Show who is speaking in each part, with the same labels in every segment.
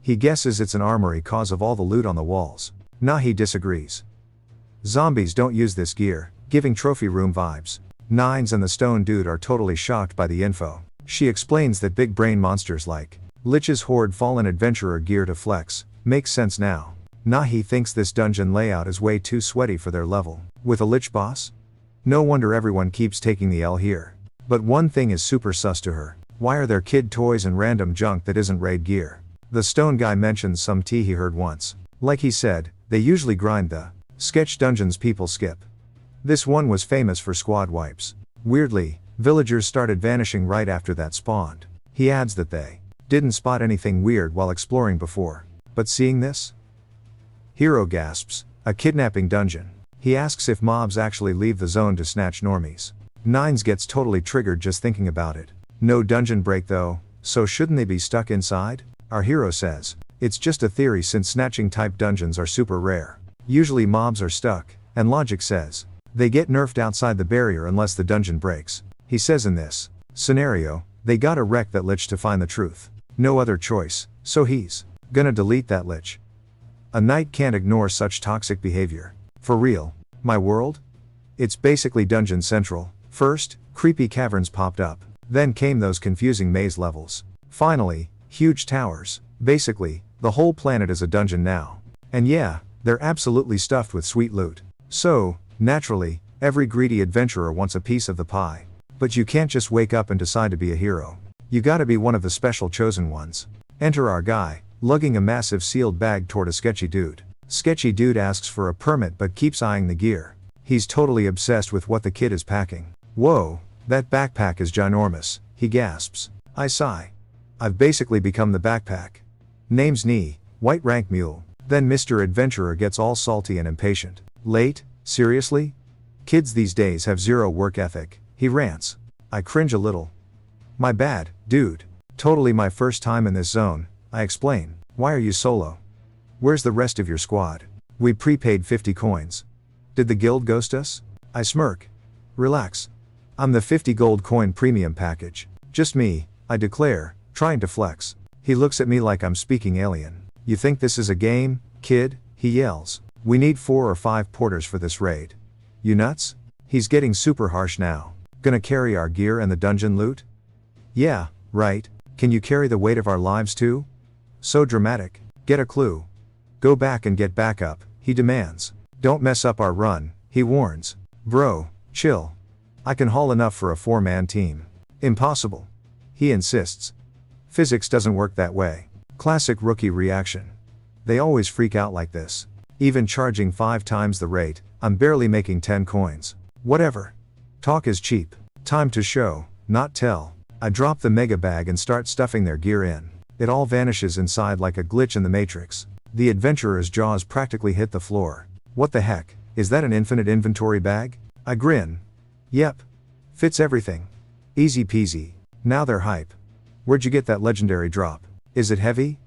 Speaker 1: He guesses it's an armory cause of all the loot on the walls. Nahi disagrees. Zombies don't use this gear, giving trophy room vibes. Nines and the stone dude are totally shocked by the info. She explains that big brain monsters like Lich's hoard fallen adventurer gear to flex. Makes sense now. Nahi thinks this dungeon layout is way too sweaty for their level. With a Lich boss? No wonder everyone keeps taking the L here. But one thing is super sus to her. Why are there kid toys and random junk that isn't raid gear? The stone guy mentions some tea he heard once. Like he said, they usually grind the sketch dungeons people skip. This one was famous for squad wipes. Weirdly, villagers started vanishing right after that spawned. He adds that they didn't spot anything weird while exploring before. But seeing this? Hero gasps, a kidnapping dungeon. He asks if mobs actually leave the zone to snatch normies. Nines gets totally triggered just thinking about it. No dungeon break though, so shouldn't they be stuck inside? Our hero says, it's just a theory since snatching type dungeons are super rare. Usually mobs are stuck, and logic says, they get nerfed outside the barrier unless the dungeon breaks. He says in this scenario, they gotta wreck that lich to find the truth. No other choice, so he's gonna delete that lich. A knight can't ignore such toxic behavior. For real, my world? It's basically Dungeon Central. First, creepy caverns popped up. Then came those confusing maze levels. Finally, huge towers. Basically, the whole planet is a dungeon now. And yeah, they're absolutely stuffed with sweet loot. So, naturally, every greedy adventurer wants a piece of the pie. But you can't just wake up and decide to be a hero. You gotta be one of the special chosen ones. Enter our guy, lugging a massive sealed bag toward a sketchy dude. Sketchy dude asks for a permit but keeps eyeing the gear. He's totally obsessed with what the kid is packing. Whoa, that backpack is ginormous, he gasps. I sigh. I've basically become the backpack. Name's Nee, white rank mule. Then Mr. Adventurer gets all salty and impatient. Late? Seriously? Kids these days have zero work ethic, he rants. I cringe a little. My bad, dude. Totally my first time in this zone, I explain. Why are you solo? Where's the rest of your squad? We prepaid 50 coins. Did the guild ghost us? I smirk. Relax. I'm the 50 gold coin premium package. Just me, I declare, trying to flex. He looks at me like I'm speaking alien. You think this is a game, kid? He yells. We need 4 or 5 porters for this raid. You nuts? He's getting super harsh now. Gonna carry our gear and the dungeon loot? Yeah, right. Can you carry the weight of our lives too? So dramatic. Get a clue. Go back and get back up, he demands. Don't mess up our run, he warns. Bro, chill. I can haul enough for a 4-man team. Impossible. He insists. Physics doesn't work that way. Classic rookie reaction. They always freak out like this. Even charging 5 times the rate, I'm barely making 10 coins. Whatever. Talk is cheap. Time to show, not tell. I drop the mega bag and start stuffing their gear in. It all vanishes inside like a glitch in the Matrix. The adventurer's jaws practically hit the floor. What the heck, is that an infinite inventory bag? I grin. Yep. Fits everything. Easy peasy. Now they're hype. Where'd you get that legendary drop? Is it heavy?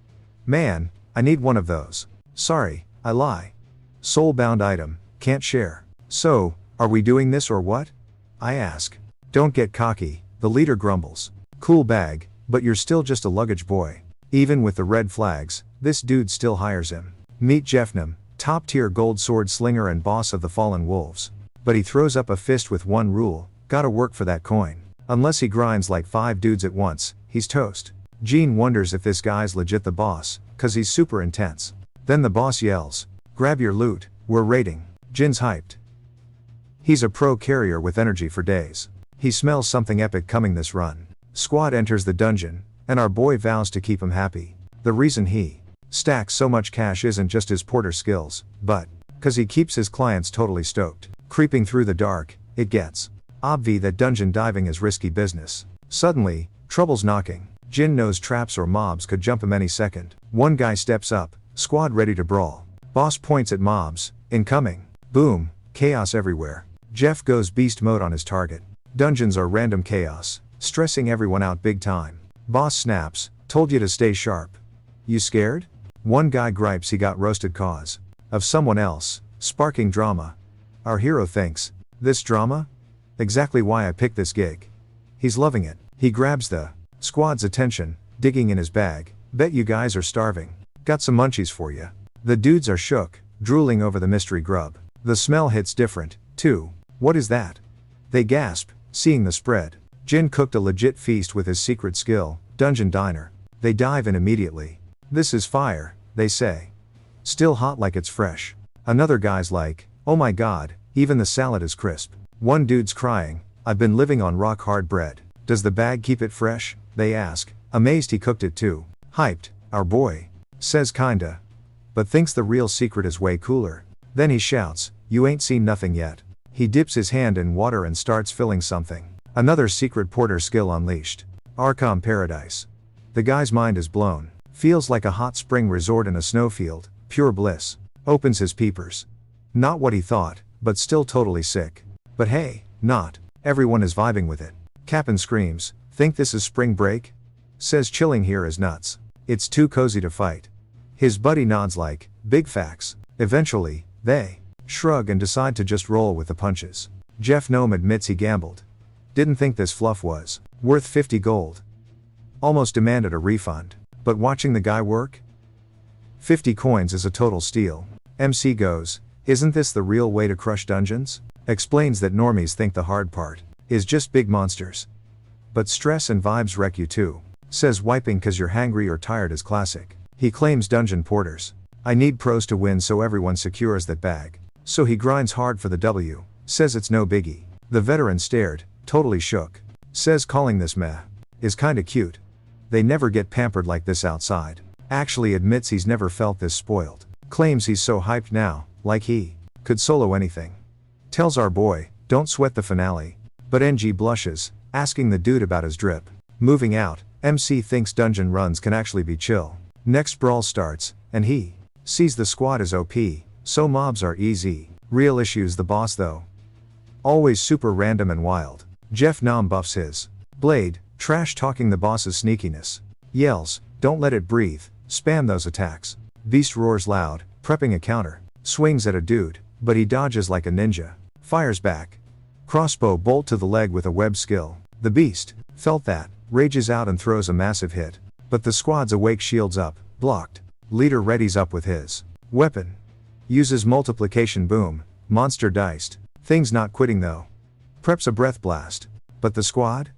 Speaker 1: Man, I need one of those. Sorry, I lie. Soul-bound item, can't share. So, are we doing this or what? I ask. Don't get cocky, the leader grumbles. Cool bag, but you're still just a luggage boy. Even with the red flags, this dude still hires him. Meet Jeffnam, top-tier gold sword slinger and boss of the Fallen Wolves. But he throws up a fist with one rule, gotta work for that coin. Unless he grinds like 5 dudes at once, he's toast. Gene wonders if this guy's legit the boss, cause he's super intense. Then the boss yells, grab your loot, we're raiding. Jin's hyped. He's a pro carrier with energy for days. He smells something epic coming this run. Squad enters the dungeon, and our boy vows to keep him happy. The reason he stacks so much cash isn't just his porter skills, but cause he keeps his clients totally stoked. Creeping through the dark, it gets obvi that dungeon diving is risky business. Suddenly, trouble's knocking. Jin knows traps or mobs could jump him any second. One guy steps up, squad ready to brawl. Boss points at mobs, incoming. Boom, chaos everywhere. Jeff goes beast mode on his target. Dungeons are random chaos, stressing everyone out big time. Boss snaps, told you to stay sharp. You scared? One guy gripes he got roasted cause of someone else, sparking drama. Our hero thinks, this drama? Exactly why I picked this gig. He's loving it. He grabs the squad's attention, digging in his bag. Bet you guys are starving. Got some munchies for ya. The dudes are shook, drooling over the mystery grub. The smell hits different, too. What is that? They gasp, seeing the spread. Jin cooked a legit feast with his secret skill, Dungeon Diner. They dive in immediately. This is fire, they say. Still hot like it's fresh. Another guy's like, oh my god, even the salad is crisp. One dude's crying, I've been living on rock hard bread. Does the bag keep it fresh? They ask, amazed he cooked it too. Hyped, our boy. Says kinda. But thinks the real secret is way cooler. Then he shouts, you ain't seen nothing yet. He dips his hand in water and starts filling something. Another secret porter skill unleashed. Arkham Paradise. The guy's mind is blown. Feels like a hot spring resort in a snowfield, pure bliss. Opens his peepers. Not what he thought, but still totally sick. But hey, not. Everyone is vibing with it. Cap'n screams, think this is spring break? Says chilling here is nuts. It's too cozy to fight. His buddy nods like, big facts. Eventually, they shrug and decide to just roll with the punches. Jeff Gnome admits he gambled. Didn't think this fluff was worth 50 gold. Almost demanded a refund. But watching the guy work? 50 coins is a total steal. MC goes, isn't this the real way to crush dungeons? Explains that normies think the hard part is just big monsters. But stress and vibes wreck you too. Says wiping cause you're hangry or tired is classic. He claims dungeon porters. I need pros to win so everyone secures that bag. So he grinds hard for the W. Says it's no biggie. The veteran stared, totally shook. Says calling this meh is kinda cute. They never get pampered like this outside. Actually admits he's never felt this spoiled. Claims he's so hyped now, like he could solo anything. Tells our boy, don't sweat the finale. But NG blushes, asking the dude about his drip. Moving out, MC thinks dungeon runs can actually be chill. Next brawl starts, and he sees the squad is OP, so mobs are easy. Real issues the boss though. Always super random and wild. Jeff Nom buffs his blade, trash talking the boss's sneakiness. Yells, don't let it breathe, spam those attacks. Beast roars loud, prepping a counter. Swings at a dude, but he dodges like a ninja. Fires back. Crossbow bolt to the leg with a web skill. The beast felt that, rages out and throws a massive hit. But the squad's awake shields up, blocked. Leader readies up with his weapon. Uses multiplication boom, monster diced. Things not quitting though. Preps a breath blast. But the squad?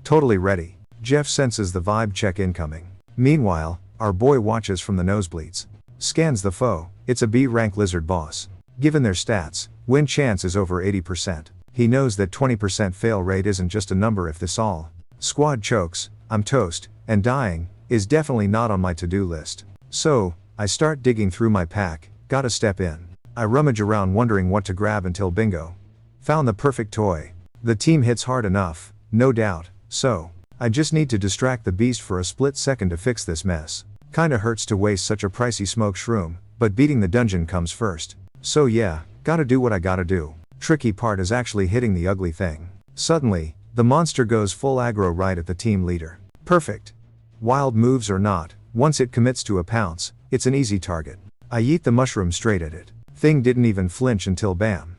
Speaker 1: Totally ready. Jeff senses the vibe check incoming. Meanwhile, our boy watches from the nosebleeds. Scans the foe, it's a B-rank lizard boss. Given their stats, win chance is over 80%. He knows that 20% fail rate isn't just a number if this all squad chokes, I'm toast, and dying, is definitely not on my to-do list. So, I start digging through my pack, gotta step in. I rummage around wondering what to grab until bingo. Found the perfect toy. The team hits hard enough, no doubt, so I just need to distract the beast for a split second to fix this mess. Kinda hurts to waste such a pricey smoke shroom, but beating the dungeon comes first. So yeah, gotta do what I gotta do. Tricky part is actually hitting the ugly thing. Suddenly, the monster goes full aggro right at the team leader. Perfect. Wild moves or not, once it commits to a pounce, it's an easy target. I yeet the mushroom straight at it. Thing didn't even flinch until bam.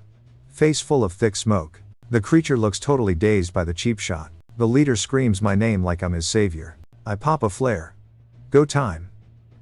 Speaker 1: Face full of thick smoke. The creature looks totally dazed by the cheap shot. The leader screams my name like I'm his savior. I pop a flare. Go time.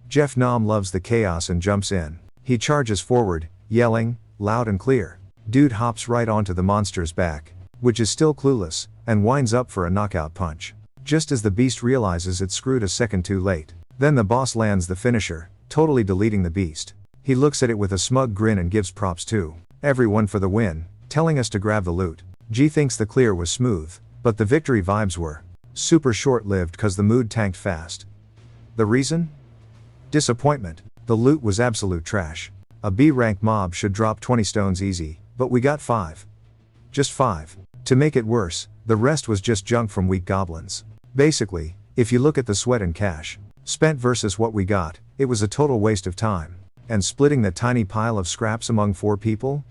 Speaker 1: Jeff Nom loves the chaos and jumps in. He charges forward, yelling, loud and clear. Dude hops right onto the monster's back, which is still clueless, and winds up for a knockout punch. Just as the beast realizes it's screwed a second too late. Then the boss lands the finisher, totally deleting the beast. He looks at it with a smug grin and gives props to everyone for the win, telling us to grab the loot. G thinks the clear was smooth, but the victory vibes were super short-lived cause the mood tanked fast. The reason? Disappointment. The loot was absolute trash. A B-rank mob should drop 20 stones easy, but we got 5. Just 5. To make it worse, the rest was just junk from weak goblins. Basically, if you look at the sweat and cash spent versus what we got, it was a total waste of time. And splitting that tiny pile of scraps among 4 people?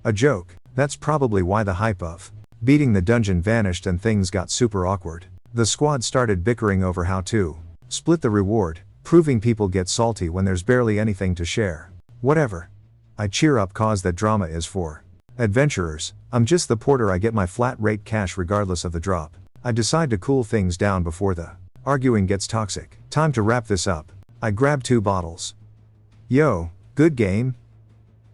Speaker 1: A joke. That's probably why the hype of beating the dungeon vanished and things got super awkward. The squad started bickering over how to split the reward, proving people get salty when there's barely anything to share. Whatever. I cheer up cause that drama is for adventurers. I'm just the porter, I get my flat rate cash regardless of the drop. I decide to cool things down before the arguing gets toxic. Time to wrap this up. I grab 2 bottles. Yo, good game.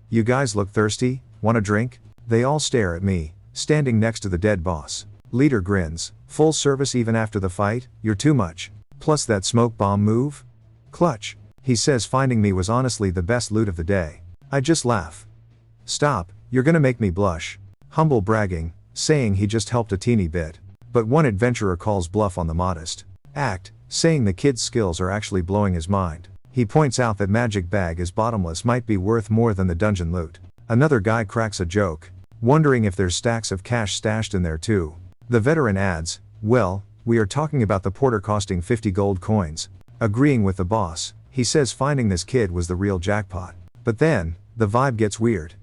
Speaker 1: You guys look thirsty, want a drink? They all stare at me, standing next to the dead boss. Leader grins, full service even after the fight, you're too much. Plus that smoke bomb move? Clutch. He says finding me was honestly the best loot of the day. I just laugh. Stop, you're gonna make me blush. Humble bragging, saying he just helped a teeny bit. But one adventurer calls bluff on the modest act, saying the kid's skills are actually blowing his mind. He points out that magic bag is bottomless might be worth more than the dungeon loot. Another guy cracks a joke, wondering if there's stacks of cash stashed in there too. The veteran adds, well, we are talking about the porter costing 50 gold coins. Agreeing with the boss, he says finding this kid was the real jackpot. But then, the vibe gets weird.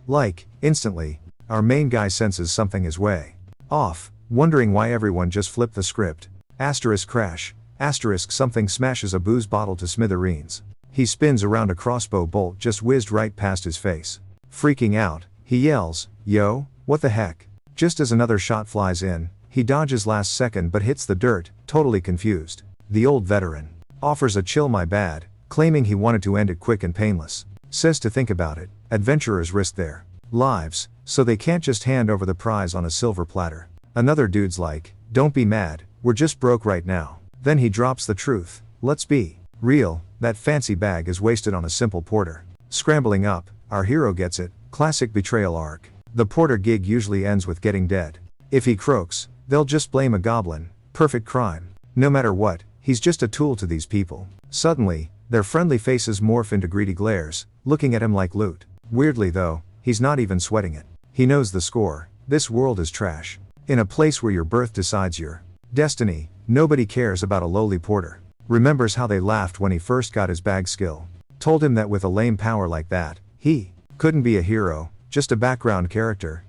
Speaker 1: Like, instantly, our main guy senses something is way off, wondering why everyone just flipped the script. Asterisk crash, asterisk something smashes a booze bottle to smithereens. He spins around a crossbow bolt just whizzed right past his face. Freaking out, he yells, yo, what the heck? Just as another shot flies in, he dodges last second but hits the dirt, totally confused. The old veteran offers a chill my bad, claiming he wanted to end it quick and painless. Says to think about it, adventurers risk their lives, so they can't just hand over the prize on a silver platter. Another dude's like, don't be mad, we're just broke right now. Then he drops the truth, let's be real, that fancy bag is wasted on a simple porter. Scrambling up, our hero gets it, classic betrayal arc. The porter gig usually ends with getting dead. If he croaks, they'll just blame a goblin, perfect crime. No matter what, he's just a tool to these people. Suddenly, their friendly faces morph into greedy glares, looking at him like loot. Weirdly though, he's not even sweating it. He knows the score, this world is trash. In a place where your birth decides your destiny, nobody cares about a lowly porter. Remembers how they laughed when he first got his bag skill. Told him that with a lame power like that, he couldn't be a hero, just a background character.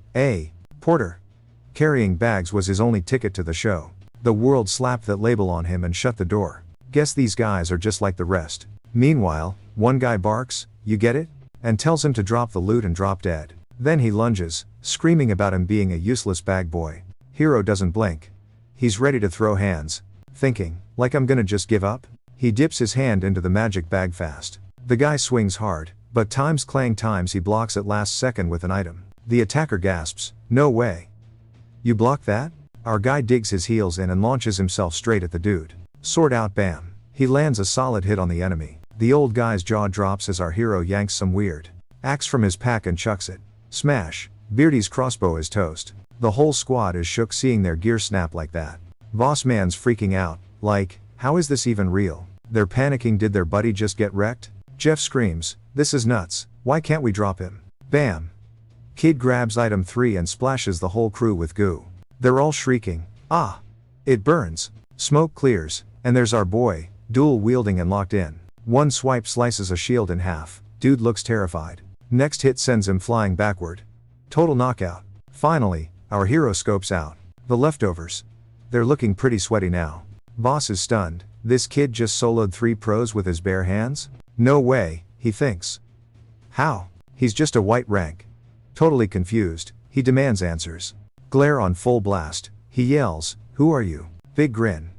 Speaker 1: Porter. Carrying bags was his only ticket to the show. The world slapped that label on him and shut the door. Guess these guys are just like the rest. Meanwhile, one guy barks, you get it? And tells him to drop the loot and drop dead. Then he lunges, screaming about him being a useless bag boy. Hero doesn't blink. He's ready to throw hands. Thinking, like I'm gonna just give up? He dips his hand into the magic bag fast. The guy swings hard, but times he blocks at last second with an item. The attacker gasps, no way. You block that? Our guy digs his heels in and launches himself straight at the dude. Sword out bam. He lands a solid hit on the enemy. The old guy's jaw drops as our hero yanks some weird axe from his pack and chucks it. Smash. Beardy's crossbow is toast. The whole squad is shook seeing their gear snap like that. Boss man's freaking out, like, how is this even real? They're panicking, did their buddy just get wrecked? Jeff screams, this is nuts, why can't we drop him? Bam. Kid grabs item 3 and splashes the whole crew with goo. They're all shrieking, ah! It burns. Smoke clears, and there's our boy, dual wielding and locked in. One swipe slices a shield in half, dude looks terrified. Next hit sends him flying backward. Total knockout. Finally, our hero scopes out the leftovers. They're looking pretty sweaty now. Boss is stunned, this kid just soloed 3 pros with his bare hands? No way, he thinks. How? He's just a white rank. Totally confused, he demands answers. Glare on full blast, he yells, who are you? Big grin.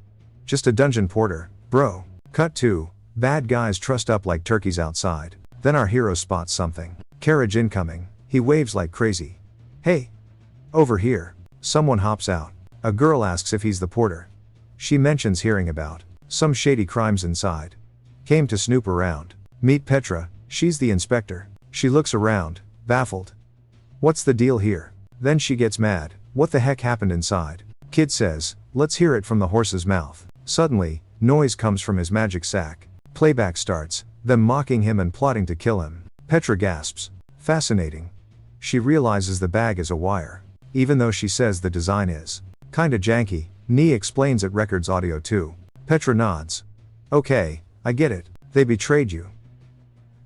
Speaker 1: Just a dungeon porter, bro. Cut 2, bad guys trussed up like turkeys outside. Then our hero spots something. Carriage incoming, he waves like crazy. Hey! Over here. Someone hops out. A girl asks if he's the porter. She mentions hearing about some shady crimes inside. Came to snoop around. Meet Petra, she's the inspector. She looks around, baffled. What's the deal here? Then she gets mad, what the heck happened inside? Kid says, let's hear it from the horse's mouth. Suddenly, noise comes from his magic sack. Playback starts, them mocking him and plotting to kill him. Petra gasps. Fascinating. She realizes the bag is a wire. Even though she says the design is kinda janky, Nee explains it records audio too. Petra nods. Okay, I get it, they betrayed you.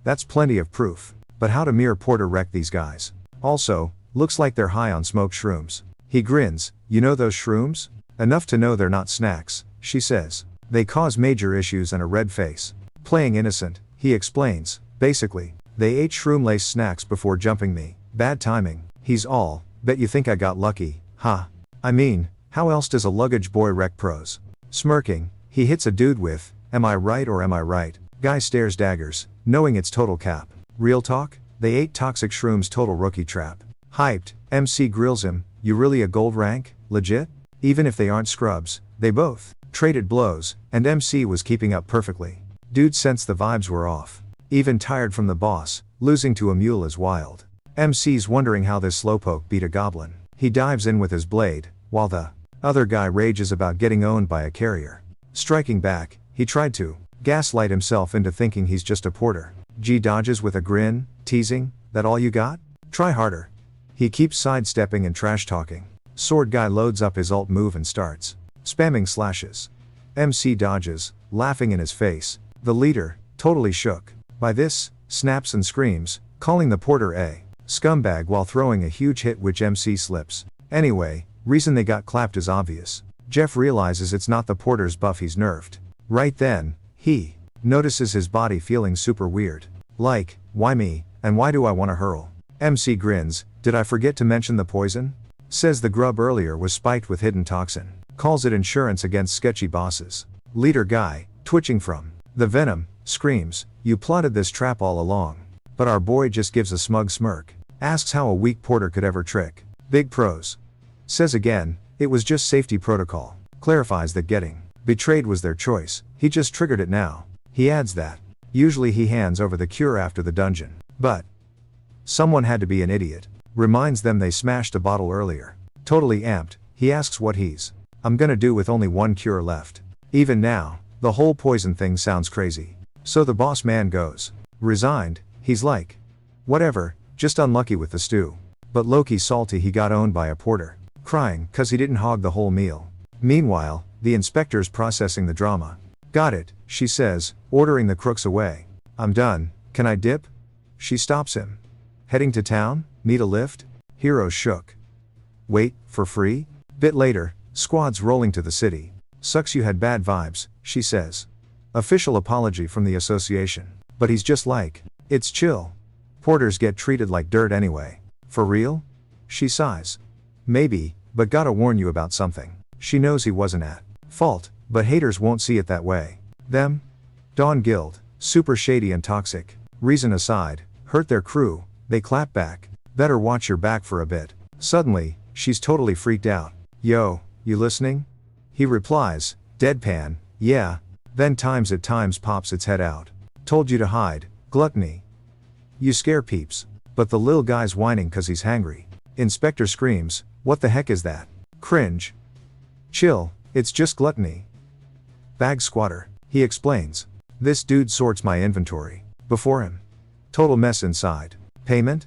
Speaker 1: That's plenty of proof. But how to mere porter wreck these guys? Also, looks like they're high on smoked shrooms. He grins, you know those shrooms? Enough to know they're not snacks, she says. They cause major issues and a red face. Playing innocent, he explains, basically, they ate shroom-laced snacks before jumping me. Bad timing. He's all, bet you think I got lucky, huh? I mean, how else does a luggage boy wreck pros? Smirking, he hits a dude with, am I right or am I right? Guy stares daggers, knowing it's total cap. Real talk? They ate toxic shrooms, total rookie trap. Hyped, MC grills him, you really a gold rank? Legit? Even if they aren't scrubs, they both traded blows, and MC was keeping up perfectly. Dude sensed the vibes were off. Even tired from the boss, losing to a mule is wild. MC's wondering how this slowpoke beat a goblin. He dives in with his blade, while the other guy rages about getting owned by a carrier. Striking back, he tried to gaslight himself into thinking he's just a porter. G dodges with a grin, teasing, that all you got? Try harder. He keeps sidestepping and trash talking. Sword guy loads up his alt move and starts spamming slashes. MC dodges, laughing in his face. The leader, totally shook by this, snaps and screams, calling the porter a scumbag while throwing a huge hit which MC slips. Anyway, reason they got clapped is obvious. Jeff realizes it's not the porter's buff he's nerfed. Right then, he notices his body feeling super weird. Like, why me, and why do I want to hurl? MC grins, did I forget to mention the poison? Says the grub earlier was spiked with hidden toxin. Calls it insurance against sketchy bosses. Leader guy, twitching from the venom, screams, you plotted this trap all along. But our boy just gives a smug smirk. Asks how a weak porter could ever trick. Big pros. Says again, it was just safety protocol. Clarifies that getting betrayed was their choice. He just triggered it now. He adds that usually he hands over the cure after the dungeon. But someone had to be an idiot. Reminds them they smashed a bottle earlier. Totally amped, he asks what I'm gonna do with only one cure left. Even now, the whole poison thing sounds crazy. So the boss man goes. Resigned, he's like, whatever, just unlucky with the stew. But low-key salty he got owned by a porter. Crying, cause he didn't hog the whole meal. Meanwhile, the inspector's processing the drama. Got it, she says, ordering the crooks away. I'm done, can I dip? She stops him. Heading to town? Need a lift? Heroes shook. Wait, for free? Bit later, squads rolling to the city. Sucks you had bad vibes, she says. Official apology from the association. But he's just like, it's chill. Porters get treated like dirt anyway. For real? She sighs. Maybe, but gotta warn you about something. She knows he wasn't at fault, but haters won't see it that way. Them? Dawn Guild, super shady and toxic. Reason aside, hurt their crew, they clap back. Better watch your back for a bit. Suddenly, she's totally freaked out. Yo, you listening? He replies, deadpan, yeah. Then times pops its head out. Told you to hide, gluttony. You scare peeps. But the lil guy's whining cause he's hangry. Inspector screams, what the heck is that? Cringe. Chill, it's just gluttony. Bag squatter, he explains. This dude sorts my inventory. Before him. Total mess inside. Payment?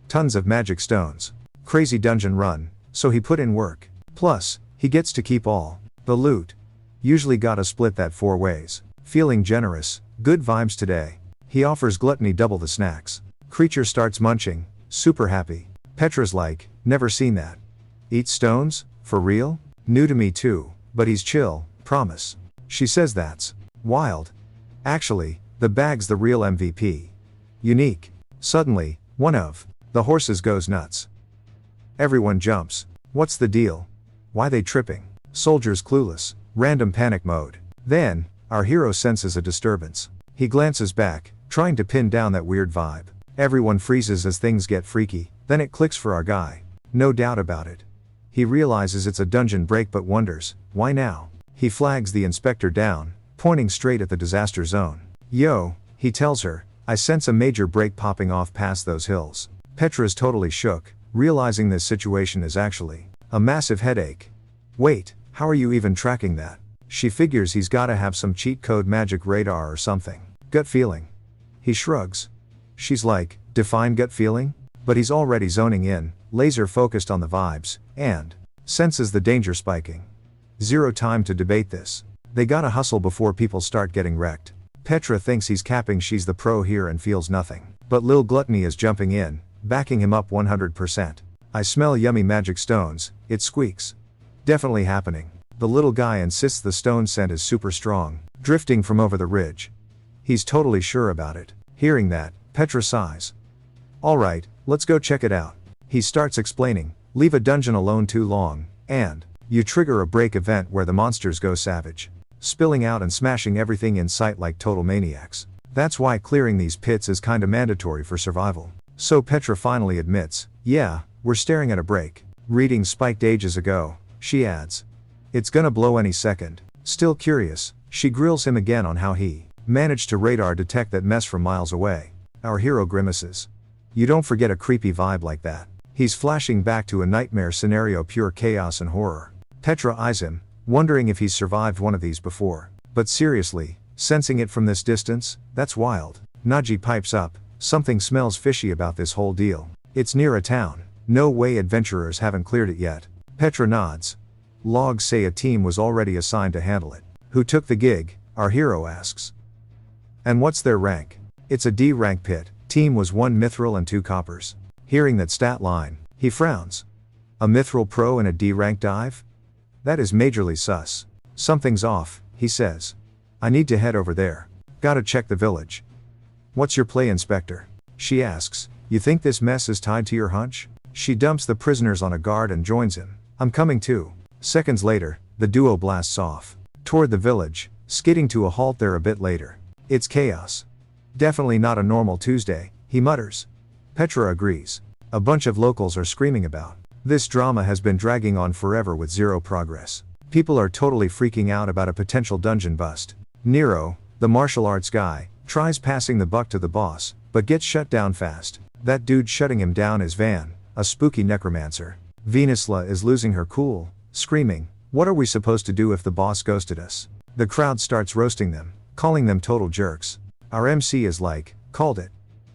Speaker 1: Tons of magic stones. Crazy dungeon run, so he put in work. Plus, he gets to keep all the loot. Usually gotta split that 4 ways. Feeling generous, good vibes today. He offers gluttony double the snacks. Creature starts munching, super happy. Petra's like, never seen that. Eat stones? For real? New to me too, but he's chill, promise. She says that's wild. Actually, the bag's the real MVP. Unique. Suddenly, one of the horses goes nuts. Everyone jumps. What's the deal? Why they tripping? Soldiers clueless. Random panic mode. Then, our hero senses a disturbance. He glances back, trying to pin down that weird vibe. Everyone freezes as things get freaky, then it clicks for our guy. No doubt about it. He realizes it's a dungeon break but wonders, why now? He flags the inspector down, pointing straight at the disaster zone. Yo, he tells her, I sense a major break popping off past those hills. Petra's totally shook, realizing this situation is actually a massive headache. Wait, how are you even tracking that? She figures he's gotta have some cheat code magic radar or something. Gut feeling. He shrugs. She's like, define gut feeling? But he's already zoning in, laser focused on the vibes, and senses the danger spiking. Zero time to debate this. They gotta hustle before people start getting wrecked. Petra thinks he's capping, she's the pro here and feels nothing. But Lil Gluttony is jumping in, backing him up 100%. I smell yummy magic stones, it squeaks. Definitely happening. The little guy insists the stone scent is super strong, drifting from over the ridge. He's totally sure about it. Hearing that, Petra sighs. Alright, let's go check it out. He starts explaining, leave a dungeon alone too long, and you trigger a break event where the monsters go savage, spilling out and smashing everything in sight like total maniacs. That's why clearing these pits is kinda mandatory for survival. So Petra finally admits, yeah, we're staring at a break. Reading spiked ages ago, she adds. It's gonna blow any second. Still curious, she grills him again on how he managed to radar detect that mess from miles away. Our hero grimaces. You don't forget a creepy vibe like that. He's flashing back to a nightmare scenario, pure chaos and horror. Petra eyes him, wondering if he's survived one of these before. But seriously, sensing it from this distance, that's wild. Naji pipes up, something smells fishy about this whole deal. It's near a town. No way adventurers haven't cleared it yet. Petra nods. Logs say a team was already assigned to handle it. Who took the gig? Our hero asks. And what's their rank? It's a D rank pit. Team was 1 mithril and 2 coppers. Hearing that stat line, he frowns. A mithril pro in a D rank dive? That is majorly sus. Something's off, he says. I need to head over there. Gotta check the village. What's your play, Inspector? She asks. You think this mess is tied to your hunch? She dumps the prisoners on a guard and joins him. I'm coming too. Seconds later, the duo blasts off toward the village, skidding to a halt there a bit later. It's chaos. Definitely not a normal Tuesday, he mutters. Petra agrees. A bunch of locals are screaming about. This drama has been dragging on forever with zero progress. People are totally freaking out about a potential dungeon bust. Nero, the martial arts guy, tries passing the buck to the boss, but gets shut down fast. That dude shutting him down is Van, a spooky necromancer. Venusla is losing her cool, screaming, what are we supposed to do if the boss ghosted us? The crowd starts roasting them, calling them total jerks. Our MC is like, called it.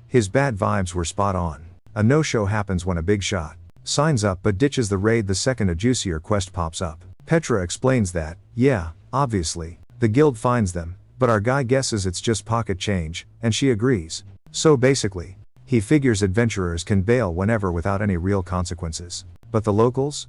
Speaker 1: His bad vibes were spot on. A no-show happens when a big shot signs up but ditches the raid the second a juicier quest pops up. Petra explains that, yeah, obviously, the guild finds them, but our guy guesses it's just pocket change, and she agrees. So basically, he figures adventurers can bail whenever without any real consequences. But the locals?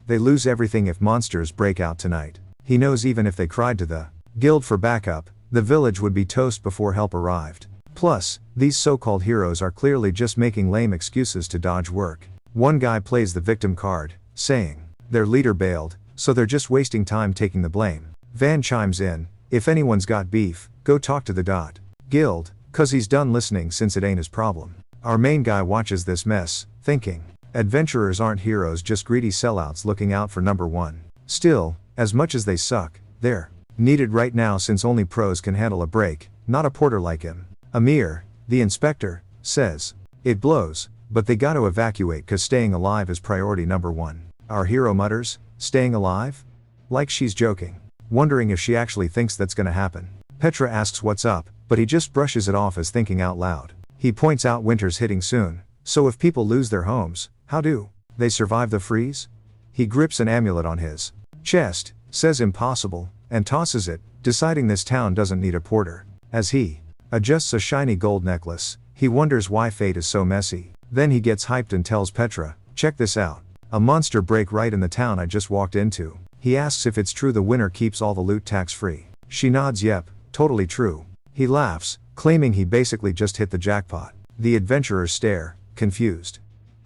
Speaker 1: They lose everything if monsters break out tonight. He knows even if they cried to the guild for backup, the village would be toast before help arrived. Plus, these so-called heroes are clearly just making lame excuses to dodge work. One guy plays the victim card, saying, their leader bailed, so they're just wasting time taking the blame. Van chimes in, if anyone's got beef, go talk to the guild, cause he's done listening since it ain't his problem. Our main guy watches this mess, thinking, adventurers aren't heroes, just greedy sellouts looking out for number one. Still, as much as they suck, they're needed right now since only pros can handle a break, not a porter like him. Amir, the inspector, says, it blows, but they gotta evacuate cause staying alive is priority number one. Our hero mutters, staying alive? Like she's joking, wondering if she actually thinks that's gonna happen. Petra asks what's up, but he just brushes it off as thinking out loud. He points out winter's hitting soon, so if people lose their homes, how do they survive the freeze? He grips an amulet on his chest, says impossible, and tosses it, deciding this town doesn't need a porter. As he adjusts a shiny gold necklace, he wonders why fate is so messy. Then he gets hyped and tells Petra, check this out. A monster break right in the town I just walked into. He asks if it's true the winner keeps all the loot tax-free. She nods yep, totally true. He laughs, claiming he basically just hit the jackpot. The adventurers stare, confused.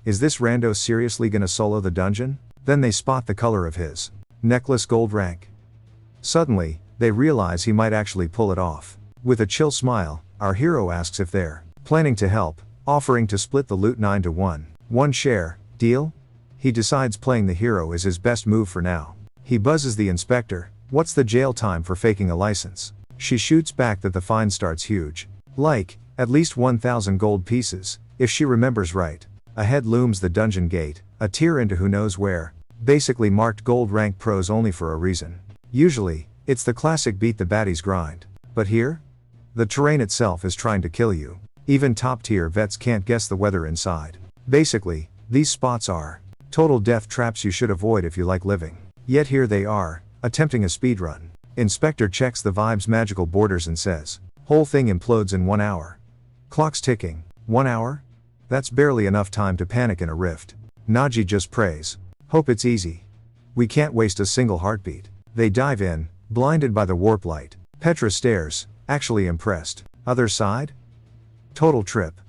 Speaker 1: Is this rando seriously gonna solo the dungeon? Then they spot the color of his necklace gold rank. Suddenly, they realize he might actually pull it off. With a chill smile, our hero asks if they're planning to help, offering to split the loot 9 to 1. One share, deal? He decides playing the hero is his best move for now. He buzzes the inspector, what's the jail time for faking a license? She shoots back that the fine starts huge. Like, at least 1,000 gold pieces, if she remembers right. Ahead looms the dungeon gate, a tier into who knows where, basically marked gold rank pros only for a reason. Usually, it's the classic beat the baddies grind. But here? The terrain itself is trying to kill you. Even top tier vets can't guess the weather inside. Basically, these spots are total death traps you should avoid if you like living. Yet here they are, attempting a speedrun. Inspector checks the vibe's magical borders and says, whole thing implodes in 1 hour. Clock's ticking. 1 hour? That's barely enough time to panic in a rift. Naji just prays. Hope it's easy. We can't waste a single heartbeat. They dive in, blinded by the warp light. Petra stares, actually impressed. Other side? Total trip.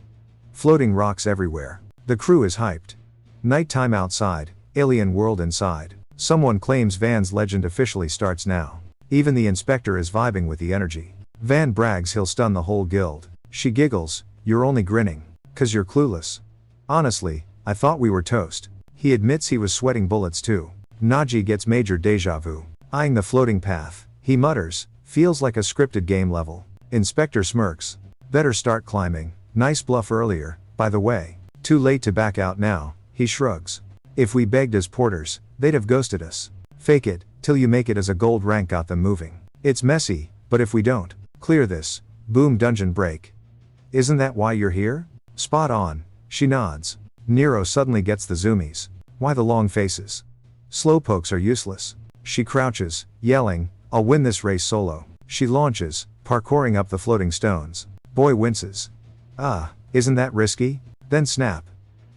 Speaker 1: Floating rocks everywhere. The crew is hyped. Nighttime outside, alien world inside. Someone claims Van's legend officially starts now. Even the inspector is vibing with the energy. Van brags he'll stun the whole guild. She giggles, you're only grinning. 'Cause you're clueless. Honestly, I thought we were toast. He admits he was sweating bullets too. Naji gets major deja vu. Eyeing the floating path, he mutters, feels like a scripted game level. Inspector smirks. Better start climbing, nice bluff earlier, by the way. Too late to back out now, he shrugs. If we begged as porters, they'd have ghosted us. Fake it, till you make it as a gold rank got them moving. It's messy, but if we don't clear this, boom dungeon break. Isn't that why you're here? Spot on, she nods. Nero suddenly gets the zoomies. Why the long faces? Slowpokes are useless. She crouches, yelling, I'll win this race solo. She launches, parkouring up the floating stones. Boy winces. Isn't that risky? Then snap.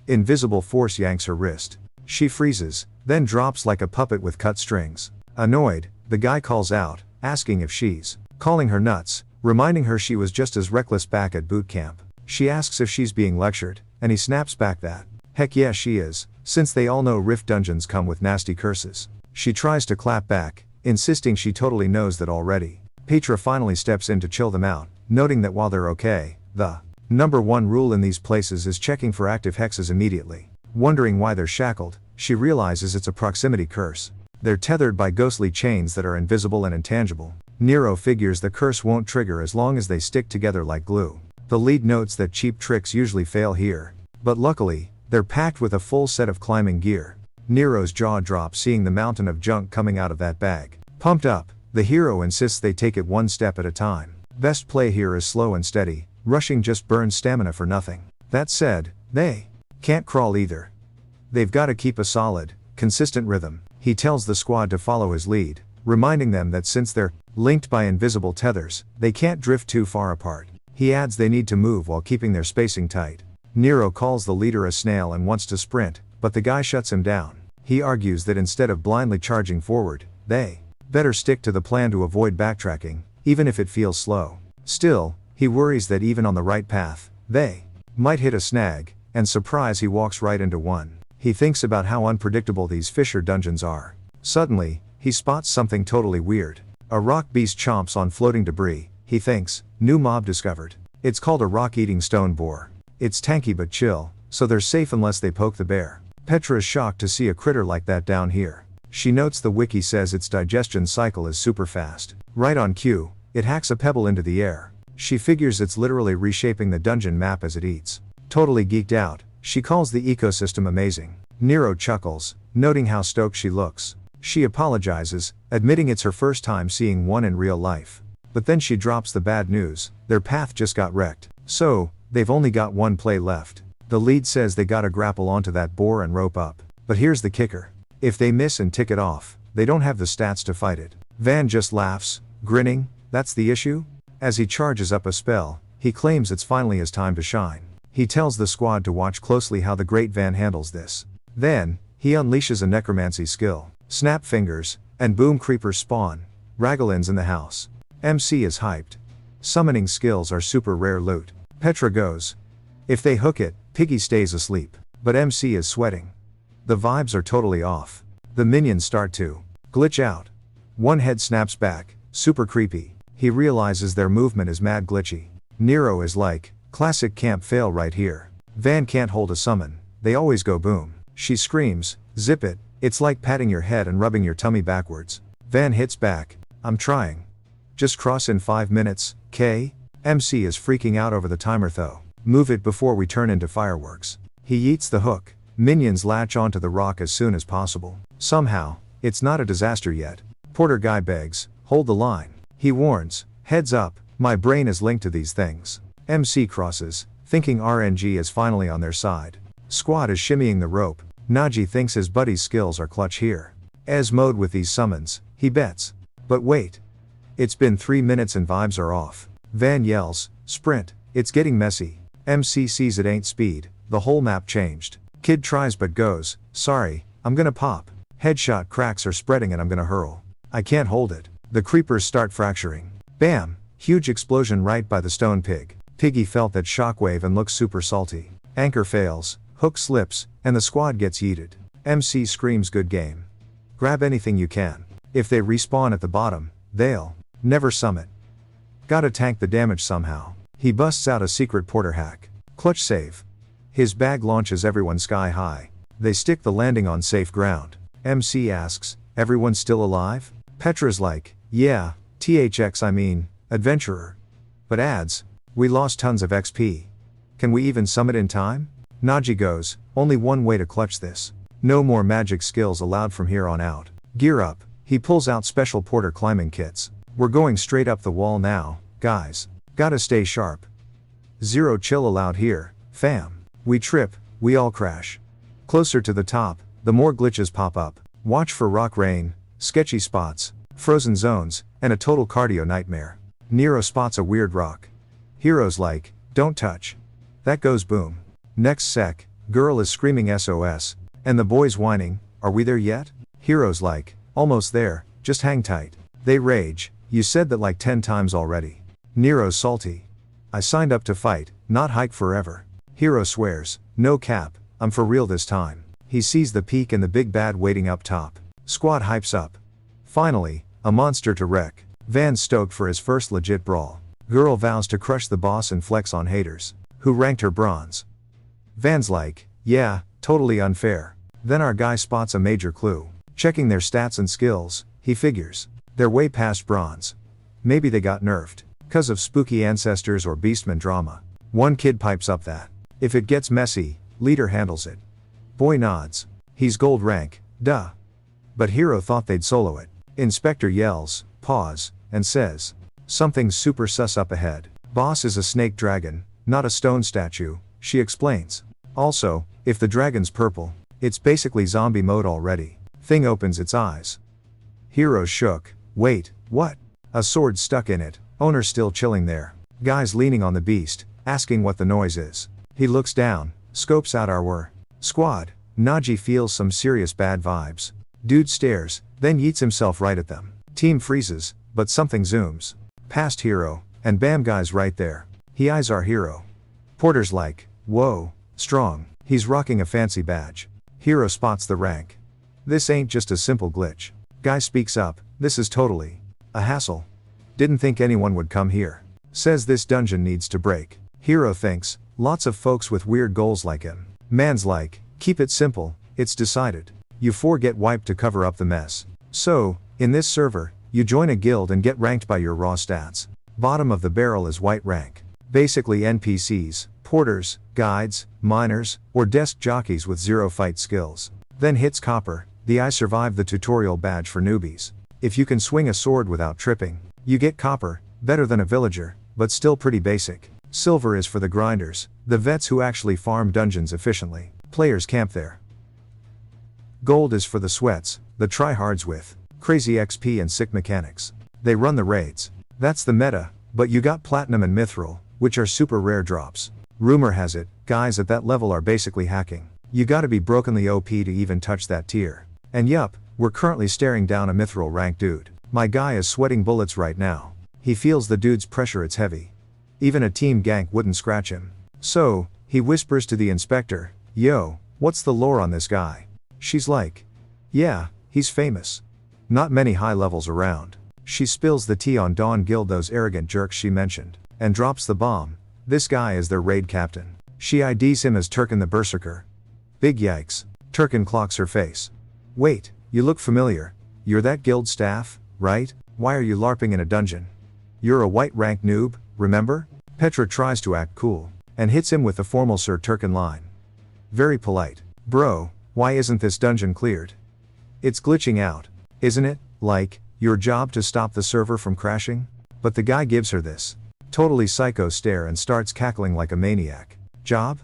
Speaker 1: Invisible force yanks her wrist. She freezes, then drops like a puppet with cut strings. Annoyed, the guy calls out, asking if she's calling her nuts, reminding her she was just as reckless back at boot camp. She asks if she's being lectured, and he snaps back that, heck yeah she is, since they all know Rift dungeons come with nasty curses. She tries to clap back, insisting she totally knows that already. Petra finally steps in to chill them out, noting that while they're okay, the number one rule in these places is checking for active hexes immediately. Wondering why they're shackled, she realizes it's a proximity curse. They're tethered by ghostly chains that are invisible and intangible. Nero figures the curse won't trigger as long as they stick together like glue. The lead notes that cheap tricks usually fail here, but luckily, they're packed with a full set of climbing gear. Nero's jaw drops seeing the mountain of junk coming out of that bag. Pumped up, the hero insists they take it one step at a time. Best play here is slow and steady, rushing just burns stamina for nothing. That said, they can't crawl either. They've got to keep a solid, consistent rhythm. He tells the squad to follow his lead, reminding them that since they're linked by invisible tethers, they can't drift too far apart. He adds they need to move while keeping their spacing tight. Nero calls the leader a snail and wants to sprint, but the guy shuts him down. He argues that instead of blindly charging forward, they better stick to the plan to avoid backtracking, even if it feels slow. Still, he worries that even on the right path, they might hit a snag, and surprise he walks right into one. He thinks about how unpredictable these fissure dungeons are. Suddenly, he spots something totally weird. A rock beast chomps on floating debris. He thinks, new mob discovered. It's called a rock-eating stone boar. It's tanky but chill, so they're safe unless they poke the bear. Petra's shocked to see a critter like that down here. She notes the wiki says its digestion cycle is super fast. Right on cue, it hacks a pebble into the air. She figures it's literally reshaping the dungeon map as it eats. Totally geeked out, she calls the ecosystem amazing. Nero chuckles, noting how stoked she looks. She apologizes, admitting it's her first time seeing one in real life. But then she drops the bad news, their path just got wrecked. So, they've only got one play left. The lead says they gotta grapple onto that boar and rope up. But here's the kicker. If they miss and tick it off, they don't have the stats to fight it. Van just laughs, grinning, that's the issue? As he charges up a spell, he claims it's finally his time to shine. He tells the squad to watch closely how the great Van handles this. Then, he unleashes a necromancy skill. Snap fingers, and boom creepers spawn. Ragalin's in the house. MC is hyped. Summoning skills are super rare loot. Petra goes. If they hook it, Piggy stays asleep. But MC is sweating. The vibes are totally off. The minions start to glitch out. One head snaps back, super creepy. He realizes their movement is mad glitchy. Nero is like, classic camp fail right here. Van can't hold a summon, they always go boom. She screams, zip it, it's like patting your head and rubbing your tummy backwards. Van hits back, I'm trying. Just cross in 5 minutes, K? MC is freaking out over the timer though. Move it before we turn into fireworks. He yeets the hook. Minions latch onto the rock as soon as possible. Somehow, it's not a disaster yet. Porter guy begs, hold the line. He warns, heads up, my brain is linked to these things. MC crosses, thinking RNG is finally on their side. Squad is shimmying the rope. Naji thinks his buddy's skills are clutch here. Ez mode with these summons, he bets. But wait. It's been 3 minutes and vibes are off. Van yells, sprint, it's getting messy. MC sees it ain't speed, the whole map changed. Kid tries but goes, sorry, I'm gonna pop. Headshot cracks are spreading and I'm gonna hurl. I can't hold it. The creepers start fracturing. Bam! Huge explosion right by the stone pig. Piggy felt that shockwave and looks super salty. Anchor fails, hook slips, and the squad gets yeeted. MC screams good game. Grab anything you can. If they respawn at the bottom, they'll never summit. Gotta tank the damage somehow. He busts out a secret porter hack. Clutch save. His bag launches everyone sky high. They stick the landing on safe ground. MC asks, everyone still alive? Petra's like, yeah, adventurer. But adds, we lost tons of XP. Can we even summit in time? Naji goes, only one way to clutch this. No more magic skills allowed from here on out. Gear up. He pulls out special porter climbing kits. We're going straight up the wall now, guys. Gotta stay sharp. Zero chill allowed here, fam. We trip, we all crash. Closer to the top, the more glitches pop up. Watch for rock rain, sketchy spots, frozen zones, and a total cardio nightmare. Nero spots a weird rock. Hero's like, don't touch. That goes boom. Next sec, girl is screaming SOS, and the boy's whining, are we there yet? Hero's like, almost there, just hang tight. They rage, you said that like 10 times already. Nero's salty. I signed up to fight, not hike forever. Hero swears, no cap, I'm for real this time. He sees the peak and the big bad waiting up top. Squad hypes up. Finally, a monster to wreck. Van's stoked for his first legit brawl. Girl vows to crush the boss and flex on haters. Who ranked her bronze? Van's like, yeah, totally unfair. Then our guy spots a major clue. Checking their stats and skills, he figures. They're way past bronze. Maybe they got nerfed. 'Cause of spooky ancestors or beastman drama. One kid pipes up that, if it gets messy, leader handles it. Boy nods. He's gold rank, duh. But Hero thought they'd solo it. Inspector yells, pause, and says, something's super sus up ahead. Boss is a snake dragon, not a stone statue, she explains. Also, if the dragon's purple, it's basically zombie mode already. Thing opens its eyes. Hero's shook. Wait, what? A sword stuck in it, owner still chilling there. Guy's leaning on the beast, asking what the noise is. He looks down, scopes out our squad. Naji feels some serious bad vibes. Dude stares, then yeets himself right at them. Team freezes, but something zooms past Hero, and bam, guy's right there. He eyes our hero. Porter's like, whoa, strong. He's rocking a fancy badge. Hero spots the rank. This ain't just a simple glitch. Guy speaks up, this is totally a hassle. Didn't think anyone would come here. Says this dungeon needs to break. Hero thinks, lots of folks with weird goals like him. Man's like, keep it simple, it's decided. You 4 get wiped to cover up the mess. So, in this server, you join a guild and get ranked by your raw stats. Bottom of the barrel is white rank. Basically NPCs, porters, guides, miners, or desk jockeys with 0 fight skills. Then hits copper, the I survived the tutorial badge for newbies. If you can swing a sword without tripping, you get copper, better than a villager, but still pretty basic. Silver is for the grinders, the vets who actually farm dungeons efficiently. Players camp there. Gold is for the sweats, the tryhards with crazy XP and sick mechanics. They run the raids. That's the meta, but you got platinum and mithril, which are super rare drops. Rumor has it, guys at that level are basically hacking. You gotta be brokenly OP to even touch that tier. And yup, we're currently staring down a mithril rank dude. My guy is sweating bullets right now. He feels the dude's pressure, it's heavy. Even a team gank wouldn't scratch him. So, he whispers to the inspector, yo, what's the lore on this guy? She's like, yeah, he's famous. Not many high levels around. She spills the tea on Dawn Guild, those arrogant jerks she mentioned, and drops the bomb. This guy is their raid captain. She IDs him as Turkin the Berserker. Big yikes. Turkin clocks her face. Wait, you look familiar. You're that guild staff, right? Why are you LARPing in a dungeon? You're a white rank noob, remember? Petra tries to act cool, and hits him with the formal Sir Turkin line. Very polite. Bro, why isn't this dungeon cleared? It's glitching out, isn't it? Like, your job to stop the server from crashing? But the guy gives her this totally psycho stare and starts cackling like a maniac. Job?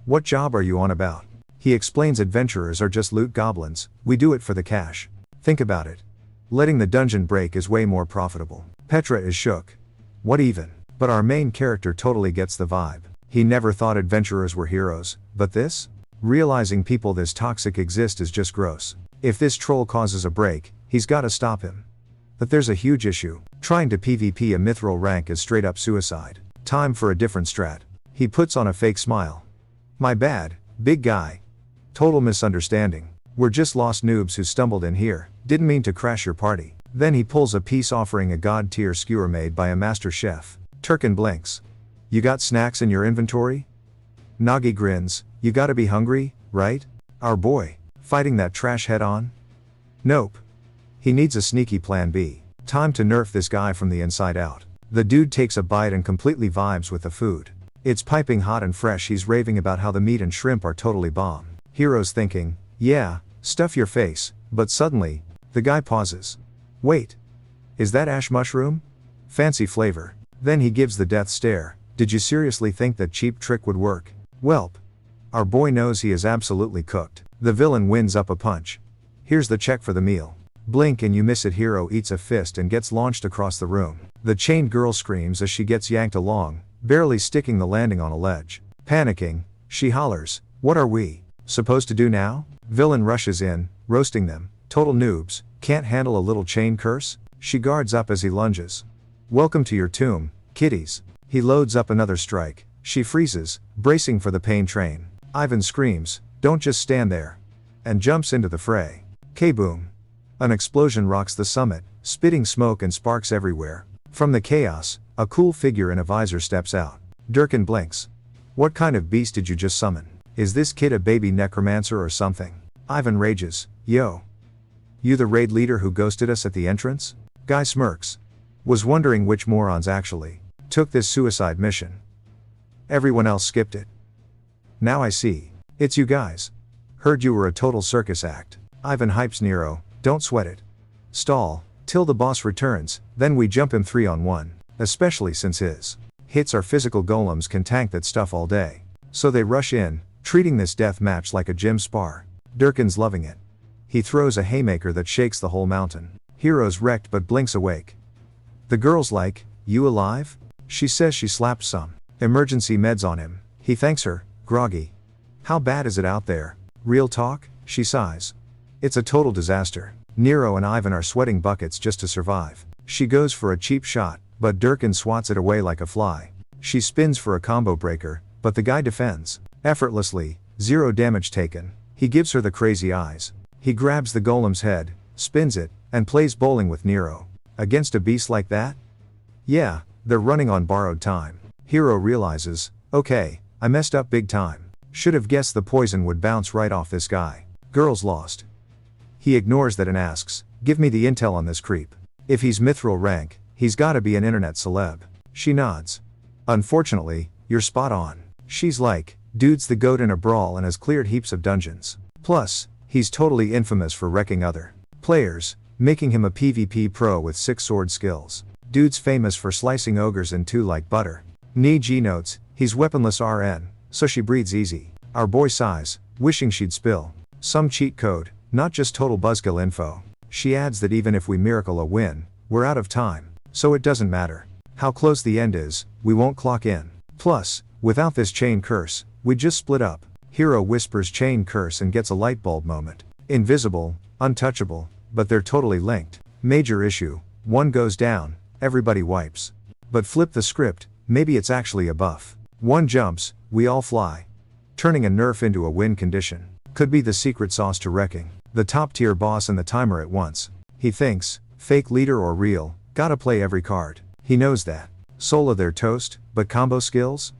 Speaker 1: What job are you on about? He explains adventurers are just loot goblins, we do it for the cash. Think about it. Letting the dungeon break is way more profitable. Petra is shook. What even? But our main character totally gets the vibe. He never thought adventurers were heroes, but this? Realizing people this toxic exist is just gross. If this troll causes a break, he's gotta stop him. But there's a huge issue. Trying to PvP a mithril rank is straight up suicide. Time for a different strat. He puts on a fake smile. My bad, big guy. Total misunderstanding. We're just lost noobs who stumbled in here, didn't mean to crash your party. Then he pulls a piece offering a god-tier skewer made by a master chef. Turkin blinks. You got snacks in your inventory? Nagi grins, you gotta be hungry, right? Our boy, fighting that trash head on? Nope. He needs a sneaky plan B. Time to nerf this guy from the inside out. The dude takes a bite and completely vibes with the food. It's piping hot and fresh. He's raving about how the meat and shrimp are totally bomb. Hero's thinking, yeah, stuff your face, but suddenly, the guy pauses. Wait. Is that ash mushroom? Fancy flavor. Then he gives the death stare. Did you seriously think that cheap trick would work? Welp. Our boy knows he is absolutely cooked. The villain wins up a punch. Here's the check for the meal. Blink and you miss it. Hero eats a fist and gets launched across the room. The chained girl screams as she gets yanked along, barely sticking the landing on a ledge. Panicking, she hollers, what are we supposed to do now? Villain rushes in, roasting them. Total noobs, can't handle a little chain curse? She guards up as he lunges. Welcome to your tomb, kiddies. He loads up another strike. She freezes, bracing for the pain train. Ivan screams, don't just stand there. And jumps into the fray. K-boom. An explosion rocks the summit, spitting smoke and sparks everywhere. From the chaos, a cool figure in a visor steps out. Durkin blinks. What kind of beast did you just summon? Is this kid a baby necromancer or something? Ivan rages, yo. You the raid leader who ghosted us at the entrance? Guy smirks. Was wondering which morons actually took this suicide mission. Everyone else skipped it. Now I see. It's you guys. Heard you were a total circus act. Ivan hypes Nero, don't sweat it. Stall, till the boss returns, then we jump him 3-on-1, especially since his hits our physical golems can tank that stuff all day. So they rush in, treating this death match like a gym spar. Durkin's loving it. He throws a haymaker that shakes the whole mountain. Hero's wrecked but blinks awake. The girl's like, you alive? She says she slapped some emergency meds on him. He thanks her, groggy. How bad is it out there? Real talk? She sighs. It's a total disaster. Nero and Ivan are sweating buckets just to survive. She goes for a cheap shot, but Durkin swats it away like a fly. She spins for a combo breaker, but the guy defends. Effortlessly, 0 damage taken. He gives her the crazy eyes. He grabs the golem's head, spins it, and plays bowling with Nero. Against a beast like that? Yeah, they're running on borrowed time. Hero realizes, okay, I messed up big time. Should have guessed the poison would bounce right off this guy. Girl's lost. He ignores that and asks, give me the intel on this creep. If he's mithril rank, he's gotta be an internet celeb. She nods. Unfortunately, you're spot on. She's like, dude's the goat in a brawl and has cleared heaps of dungeons. Plus, he's totally infamous for wrecking other players, making him a PvP pro with 6 sword skills. Dude's famous for slicing ogres in 2 like butter. Niji notes, he's weaponless RN, so she breathes easy. Our boy sighs, wishing she'd spill some cheat code, not just total buzzkill info. She adds that even if we miracle a win, we're out of time, so it doesn't matter how close the end is, we won't clock in. Plus, without this chain curse, we'd just split up. Hero whispers chain curse and gets a light bulb moment. Invisible, untouchable, but they're totally linked. Major issue, one goes down, everybody wipes. But flip the script, maybe it's actually a buff. One jumps, we all fly. Turning a nerf into a win condition. Could be the secret sauce to wrecking the top tier boss and the timer at once. He thinks, fake leader or real, gotta play every card. He knows that. Solo their toast, but combo skills?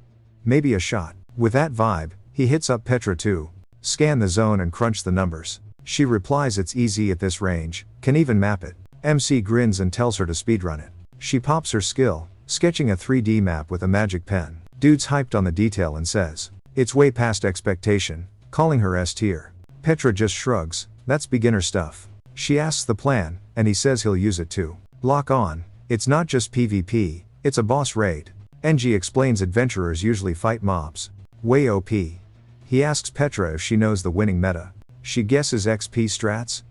Speaker 1: Maybe a shot. With that vibe, he hits up Petra too. Scan the zone and crunch the numbers. She replies it's easy at this range, can even map it. MC grins and tells her to speedrun it. She pops her skill, sketching a 3D map with a magic pen. Dude's hyped on the detail and says, it's way past expectation, calling her S tier. Petra just shrugs, that's beginner stuff. She asks the plan, and he says he'll use it too. Lock on, it's not just PvP, it's a boss raid. NG explains adventurers usually fight mobs. Way OP. He asks Petra if she knows the winning meta. She guesses XP strats?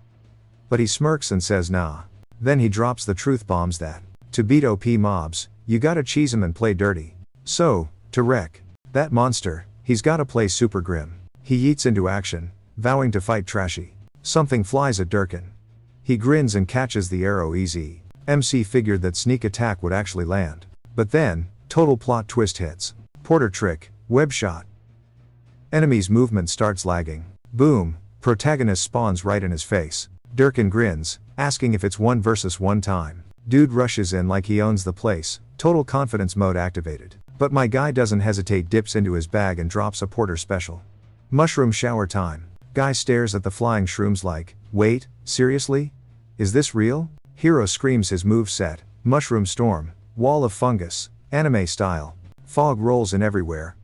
Speaker 1: But he smirks and says nah. Then he drops the truth bombs that, to beat OP mobs, you gotta cheese 'em and play dirty. So, to wreck that monster, he's gotta play super grim. He yeets into action, vowing to fight trashy. Something flies at Durkin. He grins and catches the arrow easy. MC figured that sneak attack would actually land. But then, total plot twist hits. Porter trick, web shot. Enemy's movement starts lagging. Boom, protagonist spawns right in his face. Durkin grins, asking if it's 1 versus 1 time. Dude rushes in like he owns the place, total confidence mode activated. But my guy doesn't hesitate, dips into his bag and drops a porter special. Mushroom shower time. Guy stares at the flying shrooms like, wait, seriously? Is this real? Hero screams his move set, mushroom storm, wall of fungus, anime style. Fog rolls in everywhere.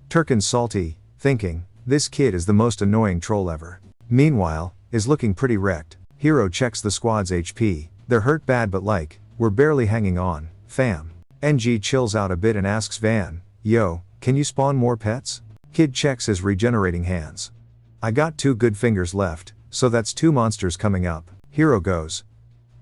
Speaker 1: Turkin's salty, thinking, this kid is the most annoying troll ever. Meanwhile, is looking pretty wrecked. Hero checks the squad's HP, they're hurt bad but like, we're barely hanging on, fam. NG chills out a bit and asks Van, yo, can you spawn more pets? Kid checks his regenerating hands. I got 2 good fingers left, so that's 2 monsters coming up. Hero goes,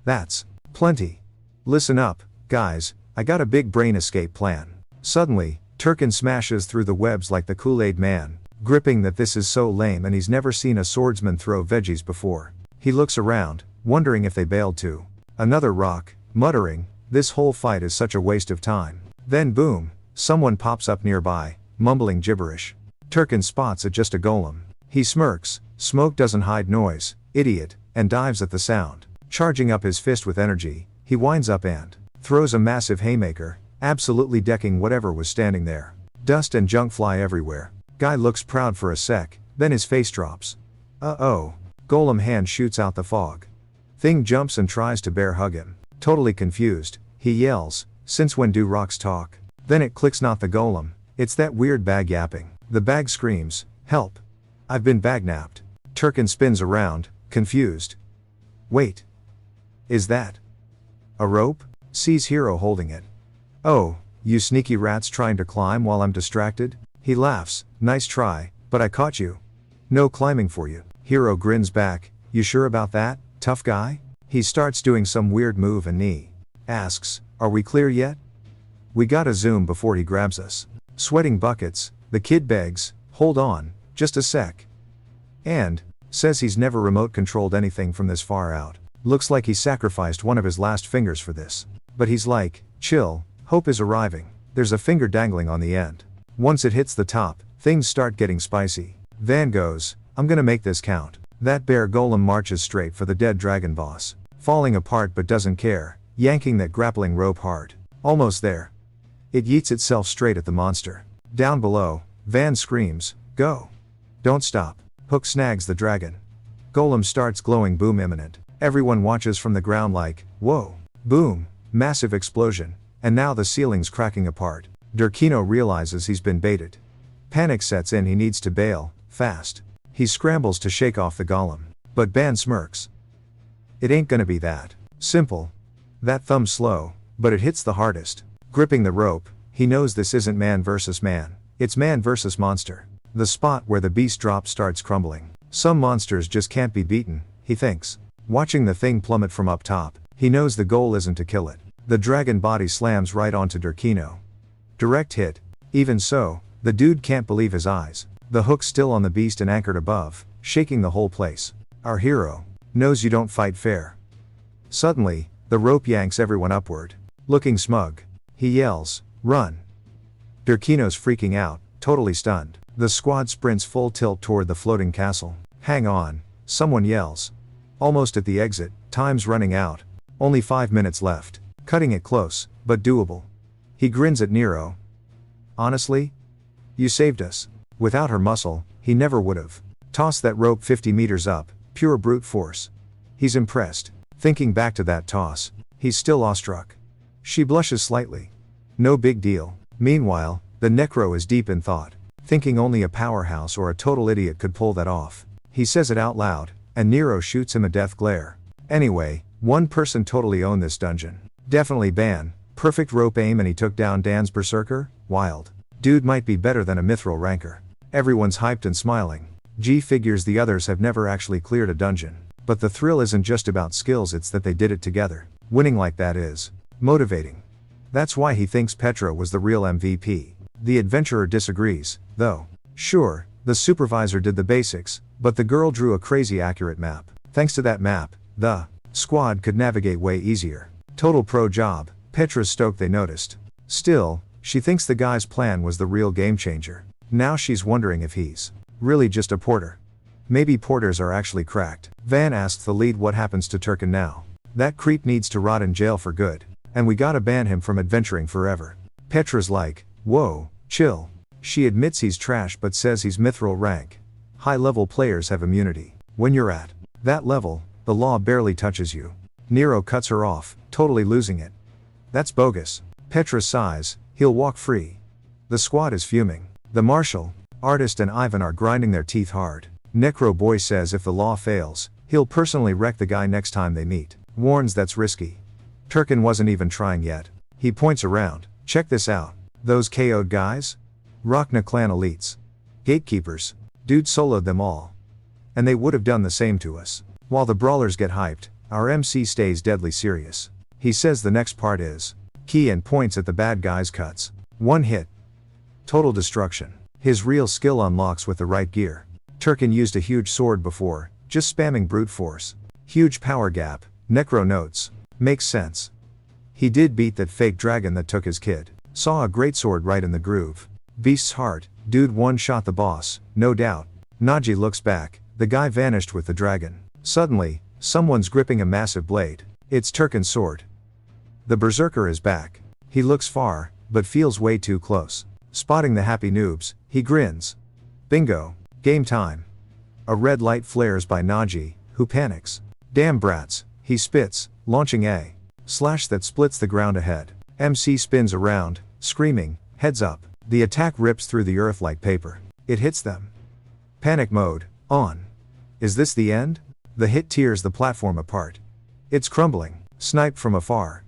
Speaker 1: that's plenty. Listen up, guys, I got a big brain escape plan. Suddenly, Turkin smashes through the webs like the Kool-Aid man, gripping that this is so lame and he's never seen a swordsman throw veggies before. He looks around, wondering if they bailed too. Another rock, muttering, this whole fight is such a waste of time. Then boom, someone pops up nearby, mumbling gibberish. Turkin spots it just a golem. He smirks, smoke doesn't hide noise, idiot, and dives at the sound. Charging up his fist with energy, he winds up and throws a massive haymaker, absolutely decking whatever was standing there. Dust and junk fly everywhere. Guy looks proud for a sec, then his face drops. Uh-oh. Golem hand shoots out the fog. Thing jumps and tries to bear hug him. Totally confused, he yells, since when do rocks talk? Then it clicks, not the golem, it's that weird bag yapping. The bag screams, help. I've been bagnapped. Turkin spins around, confused. Wait. Is that a rope? Sees Hero holding it. Oh, you sneaky rats trying to climb while I'm distracted? He laughs, nice try, but I caught you. No climbing for you. Hero grins back, you sure about that, tough guy? He starts doing some weird move and knee. Asks, are we clear yet? We gotta zoom before he grabs us. Sweating buckets, the kid begs, hold on, just a sec. And says he's never remote controlled anything from this far out. Looks like he sacrificed one of his last fingers for this. But he's like, chill, hope is arriving. There's a finger dangling on the end. Once it hits the top, things start getting spicy. Van goes, I'm gonna make this count. That bear golem marches straight for the dead dragon boss. Falling apart but doesn't care, yanking that grappling rope hard. Almost there. It yeets itself straight at the monster. Down below, Van screams, go. Don't stop. Hook snags the dragon. Golem starts glowing, boom imminent. Everyone watches from the ground like, whoa. Boom, massive explosion, and now the ceiling's cracking apart. Durkino realizes he's been baited. Panic sets in, he needs to bail, fast. He scrambles to shake off the golem. But Ban smirks. It ain't gonna be that simple. That thumb's slow, but it hits the hardest. Gripping the rope, he knows this isn't man versus man, it's man versus monster. The spot where the beast drops starts crumbling. Some monsters just can't be beaten, he thinks. Watching the thing plummet from up top, he knows the goal isn't to kill it. The dragon body slams right onto Durkino. Direct hit. Even so, the dude can't believe his eyes. The hook's still on the beast and anchored above, shaking the whole place. Our hero knows you don't fight fair. Suddenly, the rope yanks everyone upward. Looking smug, he yells, run. Durkino's freaking out, totally stunned. The squad sprints full tilt toward the floating castle. Hang on, someone yells. Almost at the exit, time's running out. Only 5 minutes left. Cutting it close, but doable. He grins at Nero. Honestly? You saved us. Without her muscle, he never would've. Tossed that rope 50 meters up, pure brute force. He's impressed. Thinking back to that toss, he's still awestruck. She blushes slightly. No big deal. Meanwhile, the Necro is deep in thought. Thinking only a powerhouse or a total idiot could pull that off. He says it out loud, and Nero shoots him a death glare. Anyway, one person totally owned this dungeon. Definitely Ban. Perfect rope aim and he took down Dan's berserker. Wild. Dude might be better than a mithril ranker. Everyone's hyped and smiling. G figures the others have never actually cleared a dungeon. But the thrill isn't just about skills, it's that they did it together. Winning like that is motivating. That's why he thinks Petra was the real MVP. The adventurer disagrees, though. Sure, the supervisor did the basics, but the girl drew a crazy accurate map. Thanks to that map, the squad could navigate way easier. Total pro job. Petra's stoked they noticed. Still, she thinks the guy's plan was the real game changer. Now she's wondering if he's really just a porter. Maybe porters are actually cracked. Van asks the lead what happens to Turkin now. That creep needs to rot in jail for good. And we gotta ban him from adventuring forever. Petra's like, whoa, chill. She admits he's trash but says he's mithril rank. High-level players have immunity. When you're at that level, the law barely touches you. Nero cuts her off, totally losing it. That's bogus. Petra sighs, he'll walk free. The squad is fuming. The marshal, artist and Ivan are grinding their teeth hard. Necro Boy says if the law fails, he'll personally wreck the guy next time they meet. Warns that's risky. Turkin wasn't even trying yet. He points around. Check this out. Those KO'd guys? Rachna clan elites. Gatekeepers. Dude soloed them all. And they would have done the same to us. While the brawlers get hyped, our MC stays deadly serious. He says the next part is key and points at the bad guy's cuts. One hit. Total destruction. His real skill unlocks with the right gear. Turkin used a huge sword before, just spamming brute force. Huge power gap, Necro notes. Makes sense. He did beat that fake dragon that took his kid. Saw a greatsword right in the groove. Beast's heart, dude one-shot the boss, no doubt. Naji looks back, the guy vanished with the dragon. Suddenly, someone's gripping a massive blade. It's Turkin's sword. The berserker is back. He looks far, but feels way too close. Spotting the happy noobs, he grins. Bingo. Game time. A red light flares by Naji, who panics. Damn brats, he spits, launching a slash that splits the ground ahead. MC spins around, screaming, heads up. The attack rips through the earth like paper. It hits them. Panic mode, on. Is this the end? The hit tears the platform apart. It's crumbling, sniped from afar.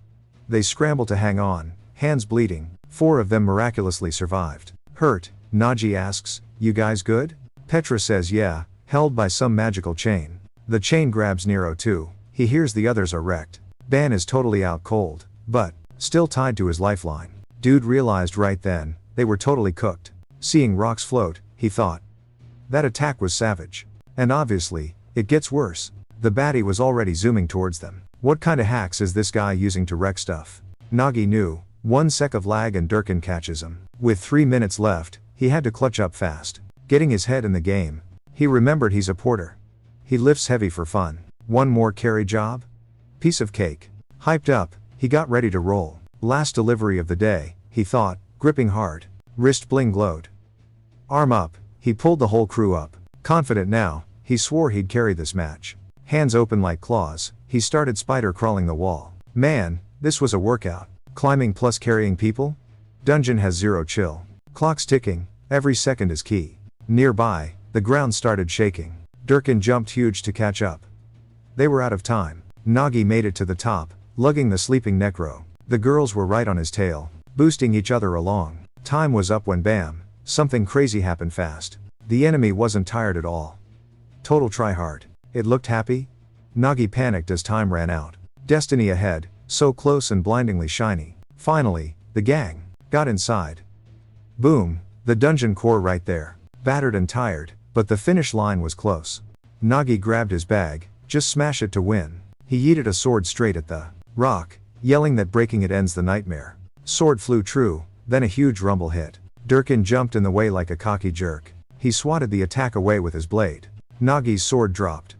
Speaker 1: They scramble to hang on, hands bleeding. 4 of them miraculously survived. Hurt, Naji asks, you guys good? Petra says yeah, held by some magical chain. The chain grabs Nero too. He hears the others are wrecked. Ban is totally out cold, but still tied to his lifeline. Dude realized right then, they were totally cooked. Seeing rocks float, he thought. That attack was savage. And obviously, it gets worse. The baddie was already zooming towards them. What kind of hacks is this guy using to wreck stuff? Nagi knew. 1 sec of lag and Durkin catches him. With 3 minutes left, he had to clutch up fast. Getting his head in the game. He remembered he's a porter. He lifts heavy for fun. 1 more carry job? Piece of cake. Hyped up, he got ready to roll. Last delivery of the day, he thought, gripping hard. Wrist bling glowed. Arm up, he pulled the whole crew up. Confident now, he swore he'd carry this match. Hands open like claws, he started spider crawling the wall. Man, this was a workout. Climbing plus carrying people? Dungeon has 0 chill. Clock's ticking, every second is key. Nearby, the ground started shaking. Durkin jumped huge to catch up. They were out of time. Nagi made it to the top, lugging the sleeping Necro. The girls were right on his tail, boosting each other along. Time was up when bam, something crazy happened fast. The enemy wasn't tired at all. Total tryhard. It looked happy? Nagi panicked as time ran out. Destiny ahead, so close and blindingly shiny. Finally, the gang got inside. Boom, the dungeon core right there. Battered and tired, but the finish line was close. Nagi grabbed his bag, just smash it to win. He yeeted a sword straight at the rock, yelling that breaking it ends the nightmare. Sword flew true, then a huge rumble hit. Durkin jumped in the way like a cocky jerk. He swatted the attack away with his blade. Nagi's sword dropped.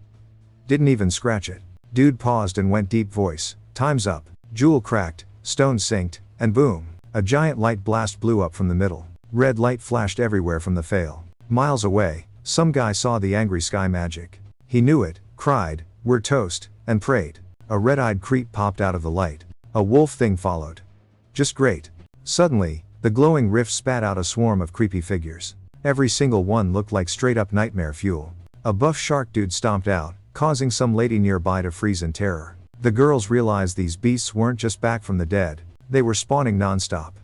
Speaker 1: Didn't even scratch it. Dude paused and went deep voice. Time's up. Jewel cracked, stone sinked, and boom. A giant light blast blew up from the middle. Red light flashed everywhere from the fail. Miles away, some guy saw the angry sky magic. He knew it, cried, we're toast, and prayed. A red-eyed creep popped out of the light. A wolf thing followed. Just great. Suddenly, the glowing rift spat out a swarm of creepy figures. Every single one looked like straight-up nightmare fuel. A buff shark dude stomped out, causing some lady nearby to freeze in terror. The girls realized these beasts weren't just back from the dead, they were spawning non-stop.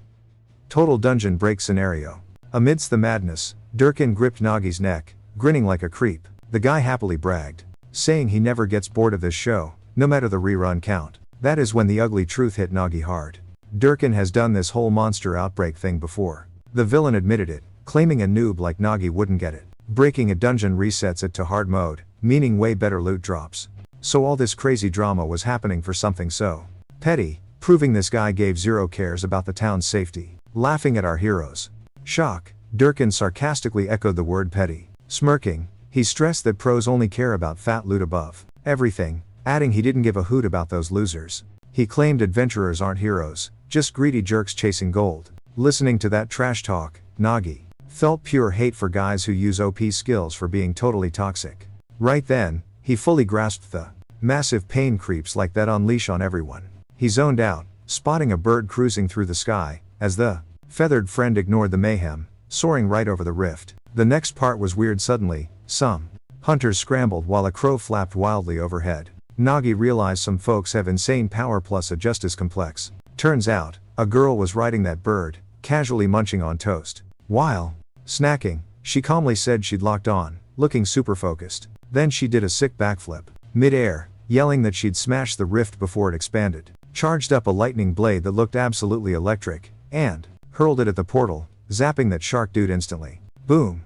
Speaker 1: Total dungeon break scenario. Amidst the madness, Durkin gripped Nagi's neck, grinning like a creep. The guy happily bragged, saying he never gets bored of this show, no matter the rerun count. That is when the ugly truth hit Nagi hard. Durkin has done this whole monster outbreak thing before. The villain admitted it, claiming a noob like Nagi wouldn't get it. Breaking a dungeon resets it to hard mode, meaning way better loot drops. So all this crazy drama was happening for something so petty, proving this guy gave 0 cares about the town's safety. Laughing at our heroes. Shock, Durkin sarcastically echoed the word petty. Smirking, he He stressed that pros only care about fat loot above everything, adding he didn't give a hoot about those losers. He claimed adventurers aren't heroes, just greedy jerks chasing gold. Listening to that trash talk, Nagi felt pure hate for guys who use OP skills for being totally toxic. Right then, he fully grasped the massive pain creeps like that unleash on everyone. He zoned out, spotting a bird cruising through the sky, as the feathered friend ignored the mayhem, soaring right over the rift. The next part was weird. Suddenly, some hunters scrambled while a crow flapped wildly overhead. Nagi realized some folks have insane power plus a justice complex. Turns out, a girl was riding that bird, casually munching on toast. While snacking, she calmly said she'd locked on, looking super focused. Then she did a sick backflip mid-air, yelling that she'd smashed the rift before it expanded, charged up a lightning blade that looked absolutely electric, and hurled it at the portal, zapping that shark dude instantly. Boom!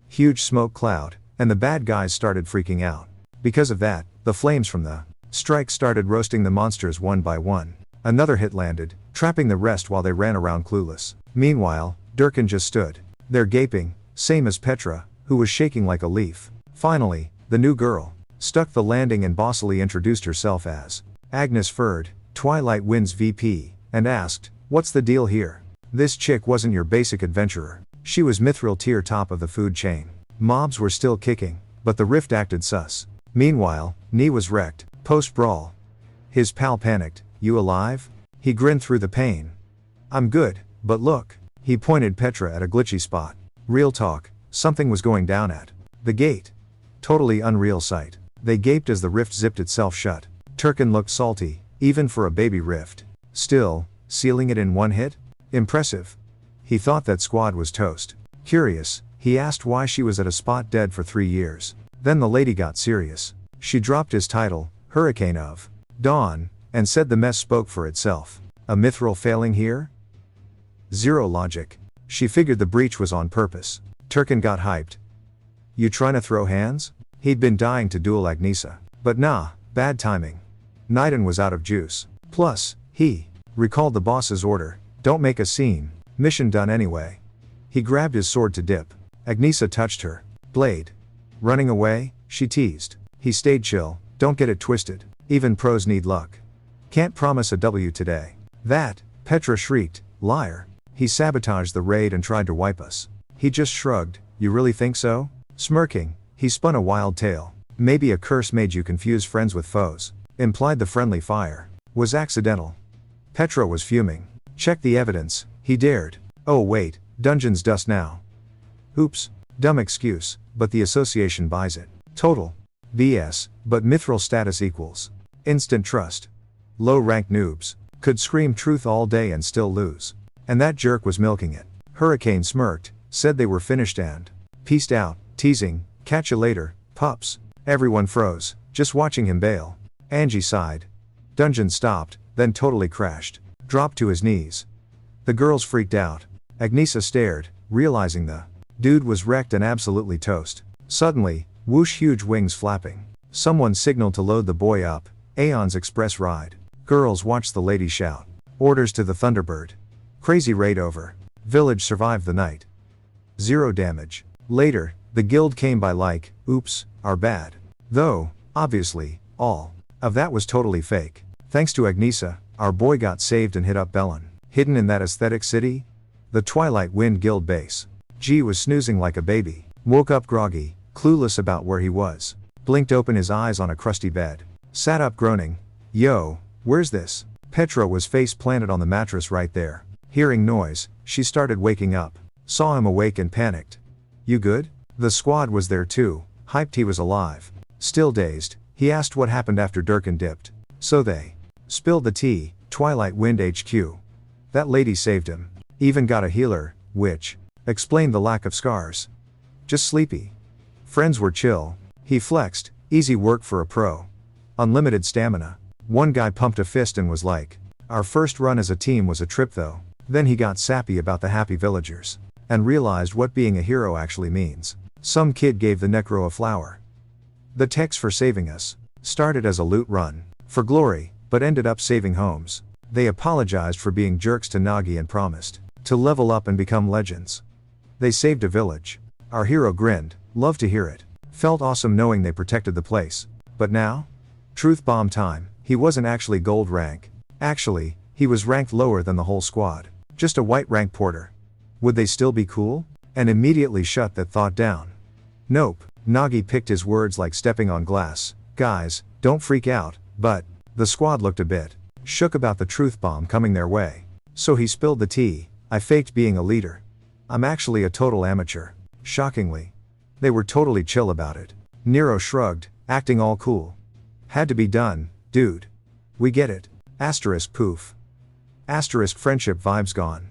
Speaker 1: Huge smoke cloud, and the bad guys started freaking out. Because of that, the flames from the strike started roasting the monsters one by one. Another hit landed, trapping the rest while they ran around clueless. Meanwhile, Durkin just stood there gaping, same as Petra, who was shaking like a leaf. Finally, the new girl stuck the landing and bossily introduced herself as Agnes Ferd, Twilight Wind's VP, and asked, "What's the deal here?" This chick wasn't your basic adventurer. She was mithril tier top of the food chain. Mobs were still kicking, but the rift acted sus. Meanwhile, Nee was wrecked, post-brawl. His pal panicked, "You alive?" He grinned through the pain. "I'm good, but look." He pointed Petra at a glitchy spot. Real talk, something was going down at the gate. Totally unreal sight. They gaped as the rift zipped itself shut. Turkin looked salty, even for a baby rift. Still, sealing it in one hit? Impressive. He thought that squad was toast. Curious, he asked why she was at a spot dead for 3 years. Then the lady got serious. She dropped his title, Hurricane of Dawn, and said the mess spoke for itself. A mithril failing here? Zero logic. She figured the breach was on purpose. Turkin got hyped. "You tryna throw hands?" He'd been dying to duel Agnesa. But nah, bad timing. Naiden was out of juice. Plus, he recalled the boss's order, "Don't make a scene, mission done anyway." He grabbed his sword to dip. Agnesa touched her blade. "Running away?" she teased. He stayed chill, "Don't get it twisted. Even pros need luck. Can't promise a W today." "That," Petra shrieked, "liar. He sabotaged the raid and tried to wipe us." He just shrugged, "You really think so?" Smirking, he spun a wild tale. "Maybe a curse made you confuse friends with foes. Implied the friendly fire was accidental." Petra was fuming. "Check the evidence," he dared. "Oh wait, dungeon's dust now." Oops. Dumb excuse, but the association buys it. Total BS, but mithril status equals instant trust. Low-ranked noobs could scream truth all day and still lose. And that jerk was milking it. Hurricane smirked, said they were finished and peaced out, teasing, "Catch you later, pups." Everyone froze, just watching him bail. Angie sighed. Dungeon stopped, then totally crashed. Dropped to his knees. The girls freaked out. Agnesa stared, realizing the dude was wrecked and absolutely toast. Suddenly, whoosh, huge wings flapping. Someone signaled to load the boy up. Aeon's express ride. Girls watched the lady shout orders to the Thunderbird. Crazy raid over. Village survived the night. 0 damage. Later, the guild came by like, "Oops, our bad." Though, obviously, all of that was totally fake. Thanks to Agnesa, our boy got saved and hit up Bellin. Hidden in that aesthetic city? The Twilight Wind Guild base. G was snoozing like a baby. Woke up groggy, clueless about where he was. Blinked open his eyes on a crusty bed. Sat up groaning. "Yo, where's this?" Petra was face planted on the mattress right there. Hearing noise, she started waking up. Saw him awake and panicked. "You good?" The squad was there too, hyped he was alive. Still dazed, he asked what happened after Durkin dipped. So they spilled the tea. Twilight Wind HQ. That lady saved him. Even got a healer, which explained the lack of scars. Just sleepy. Friends were chill. He flexed, easy work for a pro. Unlimited stamina. One guy pumped a fist and was like, "Our first run as a team was a trip though." Then he got sappy about the happy villagers. And realized what being a hero actually means. Some kid gave the necro a flower. The text for saving us started as a loot run for glory, but ended up saving homes. They apologized for being jerks to Nagi and promised to level up and become legends. They saved a village. Our hero grinned, "Love to hear it." Felt awesome knowing they protected the place. But now? Truth bomb time. He wasn't actually gold rank. Actually, he was ranked lower than the whole squad. Just a white rank porter. Would they still be cool? And immediately shut that thought down. Nope. Nagi picked his words like stepping on glass. Guys, don't freak out, but the squad looked a bit shook about the truth bomb coming their way. So he spilled the tea. I faked being a leader. I'm actually a total amateur. Shockingly. They were totally chill about it. Nero shrugged, acting all cool. Had to be done, dude. We get it. Asterisk poof. Asterisk friendship vibes gone.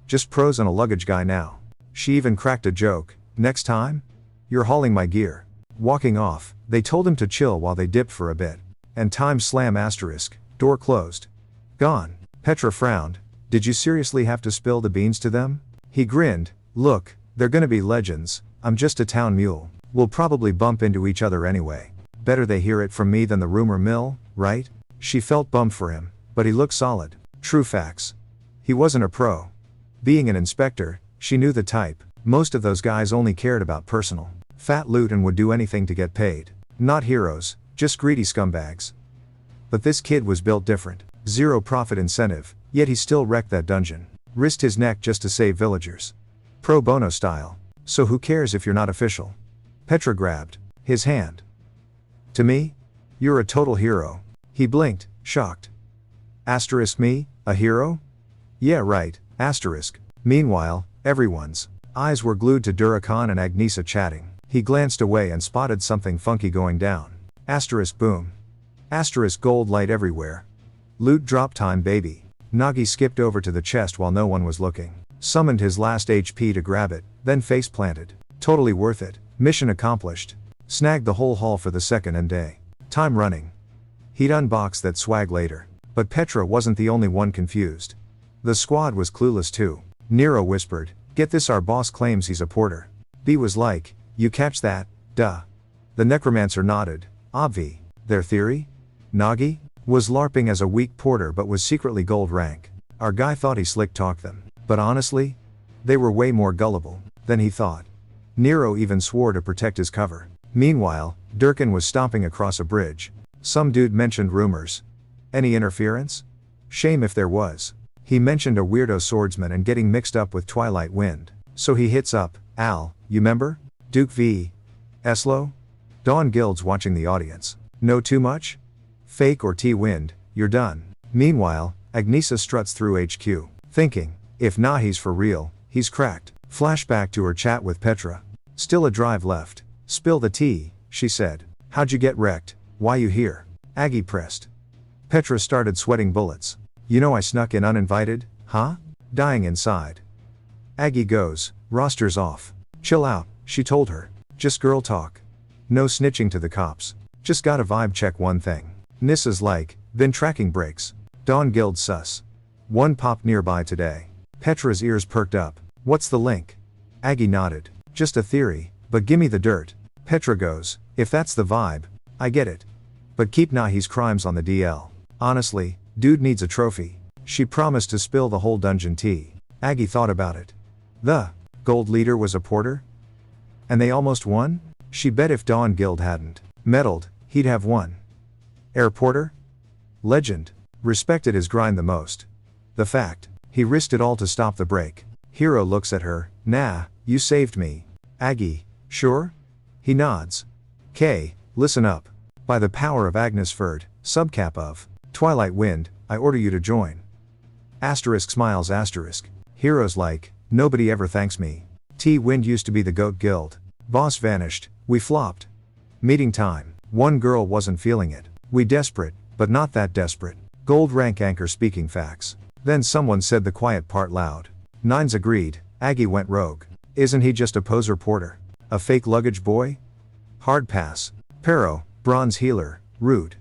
Speaker 1: Just pros and a luggage guy now. She even cracked a joke. Next time? You're hauling my gear. Walking off, they told him to chill while they dipped for a bit. And time slam asterisk, door closed. Gone. Petra frowned. Did you seriously have to spill the beans to them? He grinned. Look, they're gonna be legends. I'm just a town mule. We'll probably bump into each other anyway. Better they hear it from me than the rumor mill, right? She felt bummed for him, but he looked solid. True facts. He wasn't a pro. Being an inspector, she knew the type. Most of those guys only cared about personal fat loot and would do anything to get paid. Not heroes, just greedy scumbags. But this kid was built different. Zero profit incentive, yet he still wrecked that dungeon. Risked his neck just to save villagers. Pro bono style. So who cares if you're not official? Petra grabbed his hand. To me? You're a total hero. He blinked, shocked. Asterisk me, a hero? Yeah right, asterisk. Meanwhile, everyone's eyes were glued to Durakan and Agnesa chatting. He glanced away and spotted something funky going down. Asterisk boom. Asterisk gold light everywhere. Loot drop time baby. Nagi skipped over to the chest while no one was looking. Summoned his last HP to grab it, then face planted. Totally worth it. Mission accomplished. Snagged the whole haul for the second and day. Time running. He'd unbox that swag later. But Petra wasn't the only one confused. The squad was clueless too. Nero whispered, get this, our boss claims he's a porter. B was like, you catch that, duh. The necromancer nodded. Obvi. Their theory? Nagi? Was LARPing as a weak porter but was secretly gold rank. Our guy thought he slick talked them. But honestly? They were way more gullible than he thought. Nero even swore to protect his cover. Meanwhile, Durkin was stomping across a bridge. Some dude mentioned rumors. Any interference? Shame if there was. He mentioned a weirdo swordsman and getting mixed up with Twilight Wind. So he hits up, Al, you member? Duke v. Eslo? Dawn Guild's watching the audience. Know too much? Fake or T-Wind, you're done. Meanwhile, Agnesa struts through HQ, thinking, if nah he's for real, he's cracked. Flashback to her chat with Petra. Still a drive left. Spill the tea, she said. How'd you get wrecked? Why you here? Aggie pressed. Petra started sweating bullets. You know I snuck in uninvited, huh? Dying inside. Aggie goes, roster's off. Chill out, she told her. Just girl talk. No snitching to the cops. Just gotta vibe check one thing. Nissa's like, been tracking breaks. Dawn Guild sus. One popped nearby today. Petra's ears perked up. What's the link? Aggie nodded. Just a theory, but gimme the dirt. Petra goes, if that's the vibe, I get it. But keep Nahi's crimes on the DL. Honestly, dude needs a trophy. She promised to spill the whole dungeon tea. Aggie thought about it. The gold leader was a porter? And they almost won? She bet if Dawn Guild hadn't meddled, he'd have won. Air porter? Legend. Respected his grind the most. The fact, he risked it all to stop the break. Hero looks at her, nah, you saved me. Aggie, sure? He nods. K, listen up. By the power of Agnesford, subcap of Twilight Wind, I order you to join. Asterisk smiles asterisk. Hero's like, nobody ever thanks me. T-Wind used to be the GOAT Guild. Boss vanished, we flopped. Meeting time. One girl wasn't feeling it. We desperate, but not that desperate. Gold rank anchor speaking facts. Then someone said the quiet part loud. Nines agreed. Aggie went rogue. Isn't he just a poser porter? A fake luggage boy? Hard pass. Pero, bronze healer, rude.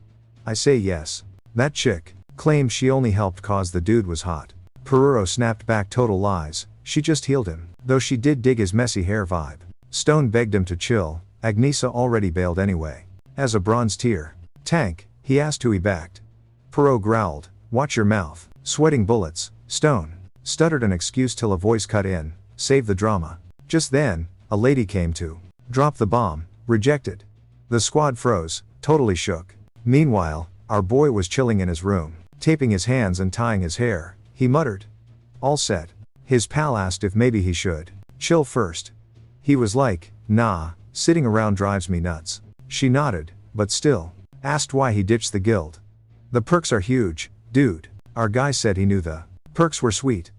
Speaker 1: I say yes. That chick claimed she only helped cause the dude was hot. Peruro snapped back total lies. She just healed him, though she did dig his messy hair vibe. Stone begged him to chill. Agnesa already bailed anyway. As a bronze tier tank, he asked who he backed. Perot growled, watch your mouth. Sweating bullets. Stone stuttered an excuse till a voice cut in, save the drama. Just then, a lady came to drop the bomb. Rejected. The squad froze, totally shook. Meanwhile, our boy was chilling in his room, taping his hands and tying his hair. He muttered. All set. His pal asked if maybe he should chill first. He was like, nah, sitting around drives me nuts. She nodded, but still. Asked why he ditched the guild. The perks are huge, dude. Our guy said he knew the perks were sweet.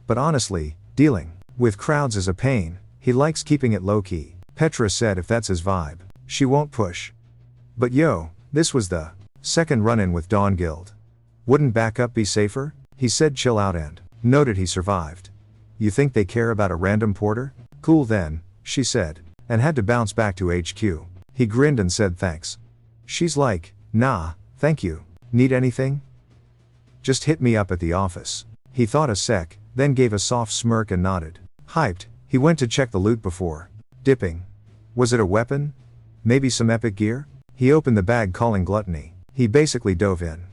Speaker 1: But honestly, dealing with crowds is a pain. He likes keeping it low-key. Petra said if that's his vibe, she won't push. But yo, this was the second run-in with Dawn Guild. Wouldn't backup be safer? He said chill out and noted he survived. You think they care about a random porter? Cool then, she said, and had to bounce back to HQ. He grinned and said thanks. She's like, nah, thank you. Need anything? Just hit me up at the office. He thought a sec, then gave a soft smirk and nodded. Hyped, he went to check the loot before dipping. Was it a weapon? Maybe some epic gear? He opened the bag calling gluttony. He basically dove in.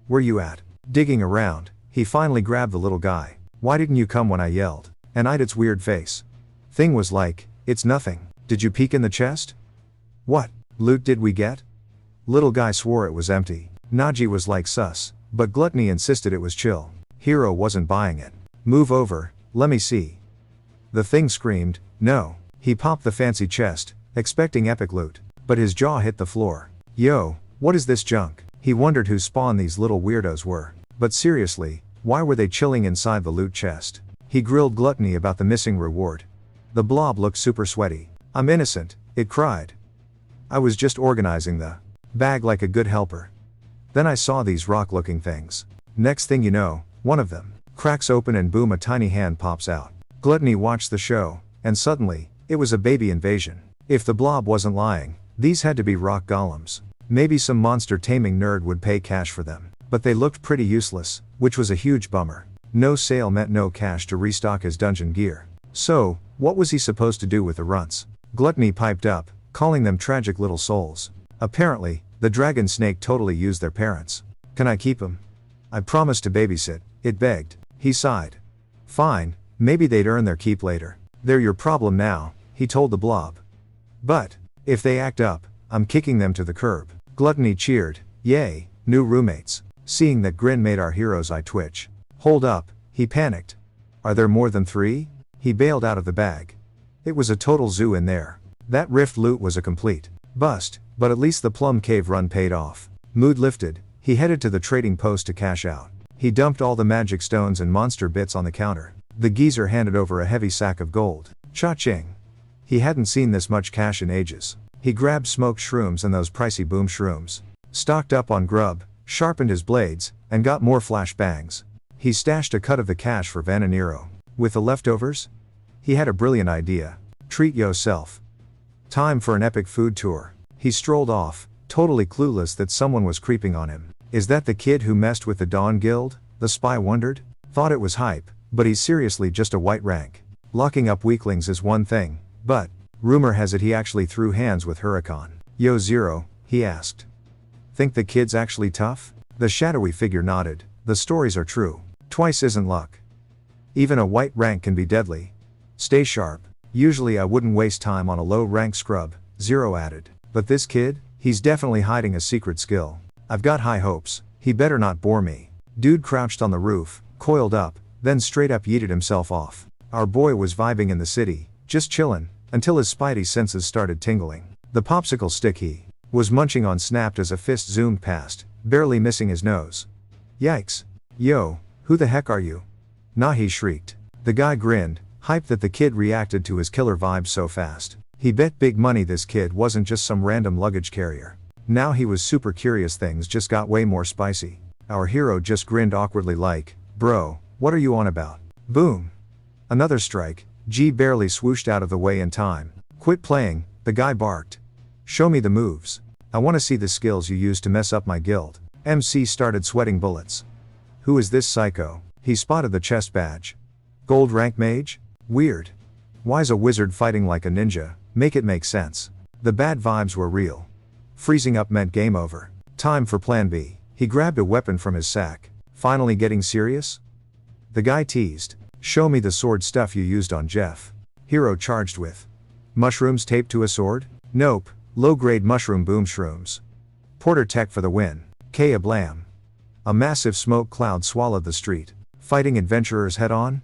Speaker 1: Where you at? Digging around, he finally grabbed the little guy. Why didn't you come when I yelled? And eyed its weird face. Thing was like, it's nothing. Did you peek in the chest? What loot did we get? Little guy swore it was empty. Naji was like sus, but Gluttony insisted it was chill. Hero wasn't buying it. Move over, let me see. The thing screamed, no. He popped the fancy chest, expecting epic loot, but his jaw hit the floor. Yo, what is this junk? He wondered whose spawn these little weirdos were. But seriously, why were they chilling inside the loot chest? He grilled Gluttony about the missing reward. The blob looked super sweaty. I'm innocent, it cried. I was just organizing the bag like a good helper. Then I saw these rock-looking things. Next thing you know, one of them cracks open and boom, a tiny hand pops out. Gluttony watched the show, and suddenly, it was a baby invasion. If the blob wasn't lying, these had to be rock golems. Maybe some monster taming nerd would pay cash for them. But they looked pretty useless, which was a huge bummer. No sale meant no cash to restock his dungeon gear. So, what was he supposed to do with the runts? Gluttony piped up, calling them tragic little souls. Apparently, the dragon snake totally used their parents. Can I keep them? I promised to babysit, it begged. He sighed. Fine, maybe they'd earn their keep later. They're your problem now, he told the blob. But, if they act up, I'm kicking them to the curb. Gluttony cheered, yay, new roommates. Seeing that grin made our hero's eye twitch. Hold up, he panicked. Are there more than 3? He bailed out of the bag. It was a total zoo in there. That rift loot was a complete bust, but at least the Plum Cave run paid off. Mood lifted, he headed to the trading post to cash out. He dumped all the magic stones and monster bits on the counter. The geezer handed over a heavy sack of gold. Cha-ching. He hadn't seen this much cash in ages. He grabbed smoked shrooms and those pricey boom shrooms. Stocked up on grub, sharpened his blades, and got more flash bangs. He stashed a cut of the cash for Van and Nero. With the leftovers? He had a brilliant idea. Treat yourself. Time for an epic food tour. He strolled off, totally clueless that someone was creeping on him. Is that the kid who messed with the Dawn Guild? The spy wondered. Thought it was hype, but he's seriously just a white rank. Locking up weaklings is one thing, but rumor has it he actually threw hands with Huracan. Yo Zero, he asked. Think the kid's actually tough? The shadowy figure nodded. The stories are true. Twice isn't luck. Even a white rank can be deadly. Stay sharp. Usually I wouldn't waste time on a low rank scrub, Zero added. But this kid, he's definitely hiding a secret skill. I've got high hopes. He better not bore me. Dude crouched on the roof, coiled up, then straight up yeeted himself off. Our boy was vibing in the city, just chillin', until his spidey senses started tingling. The popsicle stick he was munching on snapped as a fist zoomed past, barely missing his nose. Yikes. Yo, who the heck are you? Nah, he shrieked. The guy grinned, hyped that the kid reacted to his killer vibes so fast. He bet big money this kid wasn't just some random luggage carrier. Now he was super curious, things just got way more spicy. Our hero just grinned awkwardly like, bro, what are you on about? Boom. Another strike. G barely swooshed out of the way in time. Quit playing, the guy barked. Show me the moves. I want to see the skills you use to mess up my guild. MC started sweating bullets. Who is this psycho? He spotted the chest badge. Gold rank mage? Weird. Why's a wizard fighting like a ninja? Make it make sense. The bad vibes were real. Freezing up meant game over. Time for plan B. He grabbed a weapon from his sack. Finally getting serious? The guy teased. Show me the sword stuff you used on Jeff. Hero charged with. Mushrooms taped to a sword? Nope, Low-grade mushroom boom shrooms. Porter tech for the win. K-a-blam. A massive smoke cloud swallowed the street. Fighting adventurers head-on?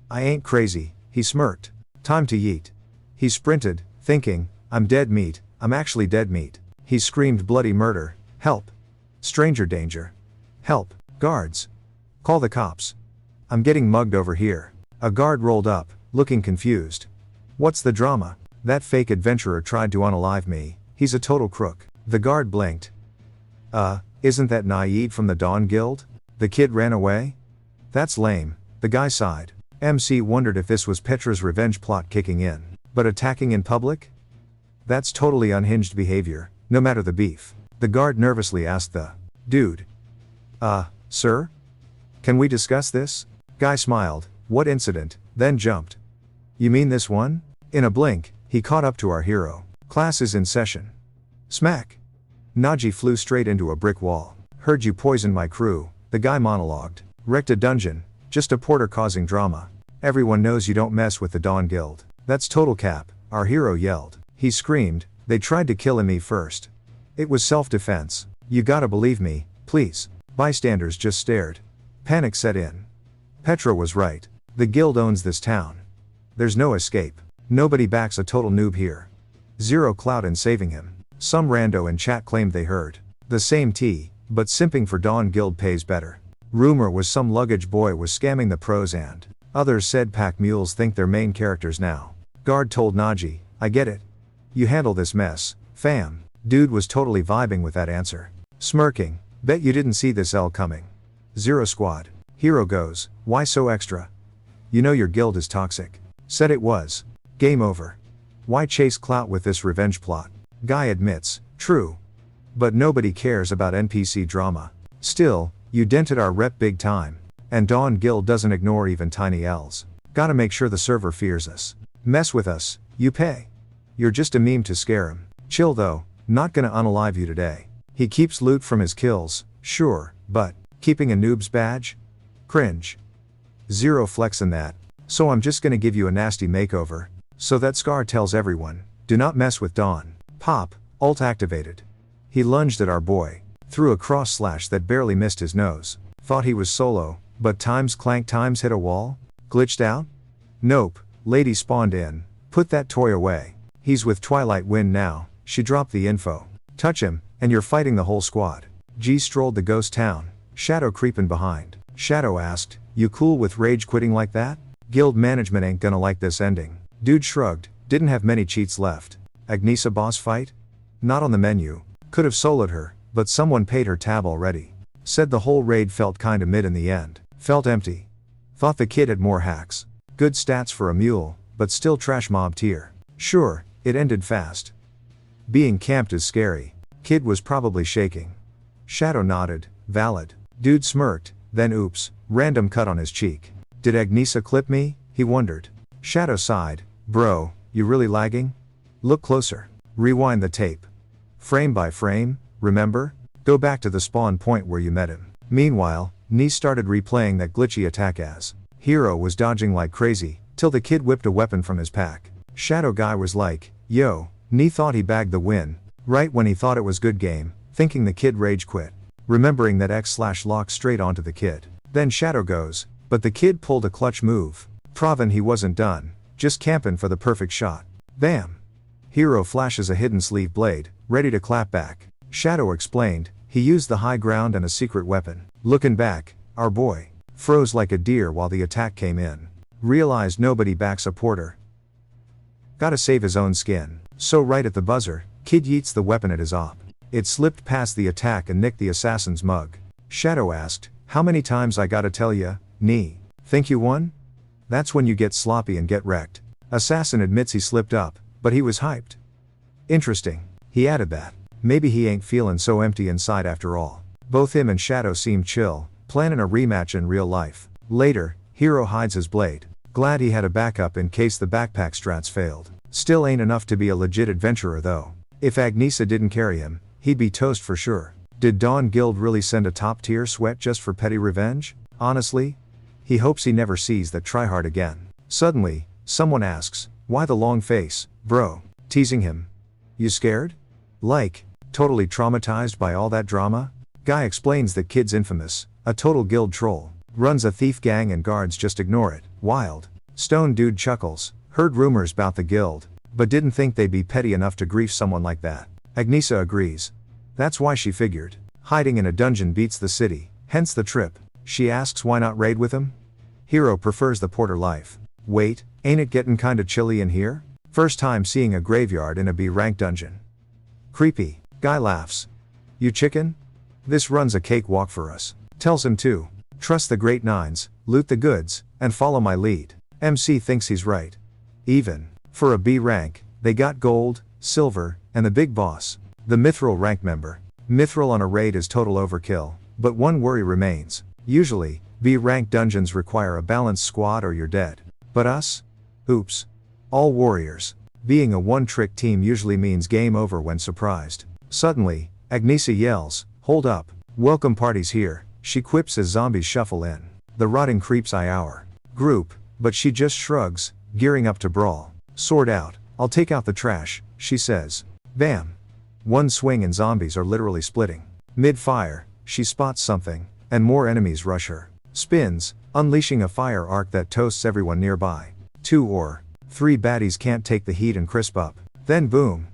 Speaker 1: I ain't crazy, he smirked. Time to yeet. He sprinted, thinking, I'm dead meat, I'm actually dead meat. He screamed bloody murder. Help. Stranger danger. Help. Guards. Call the cops. I'm getting mugged over here. A guard rolled up, looking confused. What's the drama? That fake adventurer tried to unalive me. He's a total crook. The guard blinked. Isn't that Naeed from the Dawn Guild? The kid ran away? That's lame, the guy sighed. MC wondered if this was Petra's revenge plot kicking in. But attacking in public? That's totally unhinged behavior, no matter the beef. The guard nervously asked the dude. Sir? Can we discuss this? Guy smiled. What incident? Then jumped. You mean this one? In a blink, he caught up to our hero. Class is in session. Smack. Naji flew straight into a brick wall. Heard you poisoned my crew, the guy monologued. Wrecked a dungeon, just a porter causing drama. Everyone knows you don't mess with the Dawn Guild. That's total cap, our hero yelled. He screamed, they tried to kill me first. It was self-defense. You gotta believe me, please. Bystanders just stared. Panic set in. Petra was right. The guild owns this town. There's no escape. Nobody backs a total noob here. Zero clout in saving him. Some rando in chat claimed they heard the same tea, but simping for Dawn Guild pays better. Rumor was some luggage boy was scamming the pros and others said pack mules think they're main characters now. Guard told Naji, I get it. You handle this mess, fam. Dude was totally vibing with that answer. Smirking, bet you didn't see this L coming. Zero squad. Hero goes, why so extra? You know your guild is toxic. Said it was. Game over. Why chase clout with this revenge plot? Guy admits, true. But nobody cares about NPC drama. Still, you dented our rep big time. And Dawn Guild doesn't ignore even tiny L's. Gotta make sure the server fears us. Mess with us, you pay. You're just a meme to scare him. Chill though, not gonna unalive you today. He keeps loot from his kills, sure, but keeping a noob's badge? Cringe. Zero flex in that. So I'm just gonna give you a nasty makeover. So that Scar tells everyone, do not mess with Dawn. Pop, ult activated. He lunged at our boy, threw a cross slash that barely missed his nose. Thought he was solo, but times clank times hit a wall? Glitched out? Nope, lady spawned in, put that toy away. He's with Twilight Wind now, she dropped the info. Touch him, and you're fighting the whole squad. G strolled the ghost town, Shadow creepin' behind. Shadow asked, you cool with rage quitting like that? Guild management ain't gonna like this ending. Dude shrugged, didn't have many cheats left. Agnesa boss fight? Not on the menu. Could've soloed her, but someone paid her tab already. Said the whole raid felt kinda mid in the end. Felt empty. Thought the kid had more hacks. Good stats for a mule, but still trash mob tier. Sure, it ended fast. Being camped is scary. Kid was probably shaking. Shadow nodded, valid. Dude smirked, then oops, random cut on his cheek. Did Agnesa clip me? He wondered. Shadow sighed, bro, you really lagging? Look closer. Rewind the tape. Frame by frame, remember? Go back to the spawn point where you met him. Meanwhile, Nee started replaying that glitchy attack as Hero was dodging like crazy, till the kid whipped a weapon from his pack. Shadow guy was like, yo, Nee thought he bagged the win, right when he thought it was good game, thinking the kid rage quit. Remembering that X/lock straight onto the kid. Then Shadow goes, but the kid pulled a clutch move. Provin' he wasn't done, just campin' for the perfect shot. Bam! Hero flashes a hidden sleeve blade, ready to clap back. Shadow explained, he used the high ground and a secret weapon. Looking back, our boy froze like a deer while the attack came in. Realized nobody backs a porter. Gotta save his own skin. So right at the buzzer, kid yeets the weapon at his op. It slipped past the attack and nicked the assassin's mug. Shadow asked, how many times I gotta tell ya, Nee? Think you won? That's when you get sloppy and get wrecked. Assassin admits he slipped up, but he was hyped. Interesting. He added that. Maybe he ain't feelin' so empty inside after all. Both him and Shadow seem chill, planning a rematch in real life. Later, Hero hides his blade. Glad he had a backup in case the backpack strats failed. Still ain't enough to be a legit adventurer though. If Agnesa didn't carry him, he'd be toast for sure. Did Dawn Guild really send a top tier sweat just for petty revenge? Honestly? He hopes he never sees that tryhard again. Suddenly, someone asks, why the long face, bro? Teasing him. You scared? Like, totally traumatized by all that drama? Guy explains that kid's infamous, a total guild troll, runs a thief gang and guards just ignore it, wild. Stone dude chuckles, heard rumors about the guild, but didn't think they'd be petty enough to grief someone like that. Agnesa agrees. That's why she figured. Hiding in a dungeon beats the city, hence the trip. She asks why not raid with him? Hero prefers the porter life. Wait, ain't it getting kinda chilly in here? First time seeing a graveyard in a B-rank dungeon. Creepy. Guy laughs. You chicken? This runs a cakewalk for us. Tells him to trust the great nines, loot the goods, and follow my lead. MC thinks he's right. Even for a B rank, they got gold, silver, and the big boss, the mithril rank member. Mithril on a raid is total overkill, but one worry remains. Usually, B rank dungeons require a balanced squad or you're dead. But us? Oops. All warriors. Being a one-trick team usually means game over when surprised. Suddenly, Agnesa yells, hold up, welcome party's here, she quips as zombies shuffle in. The rotting creeps eye our group, but she just shrugs, gearing up to brawl. Sword out, I'll take out the trash, she says. Bam. One swing and zombies are literally splitting. Mid-fire, she spots something, and more enemies rush her. Spins, unleashing a fire arc that toasts everyone nearby. 2 or 3 baddies can't take the heat and crisp up. Then boom.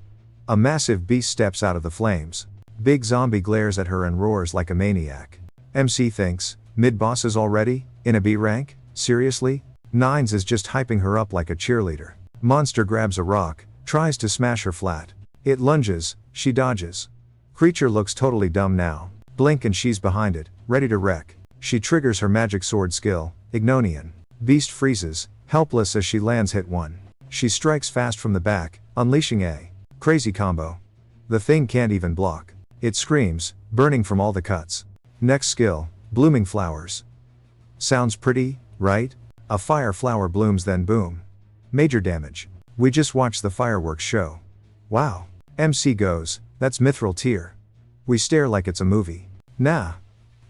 Speaker 1: A massive beast steps out of the flames. Big zombie glares at her and roars like a maniac. MC thinks, mid-bosses already? In a B rank? Seriously? Nines is just hyping her up like a cheerleader. Monster grabs a rock, tries to smash her flat. It lunges, she dodges. Creature looks totally dumb now. Blink and she's behind it, ready to wreck. She triggers her magic sword skill, Ignonian. Beast freezes, helpless as she lands hit 1. She strikes fast from the back, unleashing a crazy combo. The thing can't even block. It screams, burning from all the cuts. Next skill, blooming flowers. Sounds pretty, right? A fire flower blooms then boom. Major damage. We just watched the fireworks show. Wow. MC goes, that's mithril tier. We stare like it's a movie. Nah.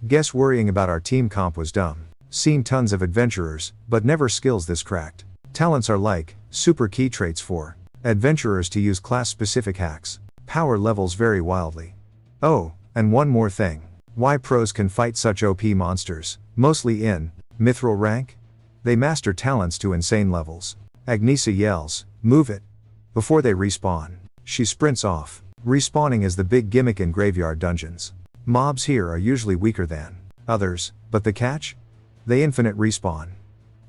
Speaker 1: Guess worrying about our team comp was dumb. Seen tons of adventurers, but never skills this cracked. Talents are like, super key traits for adventurers to use class-specific hacks. Power levels vary wildly. Oh, and one more thing. Why pros can fight such OP monsters, mostly in mithril rank? They master talents to insane levels. Agnesa yells, move it. Before they respawn, she sprints off. Respawning is the big gimmick in graveyard dungeons. Mobs here are usually weaker than others, but the catch? They infinite respawn.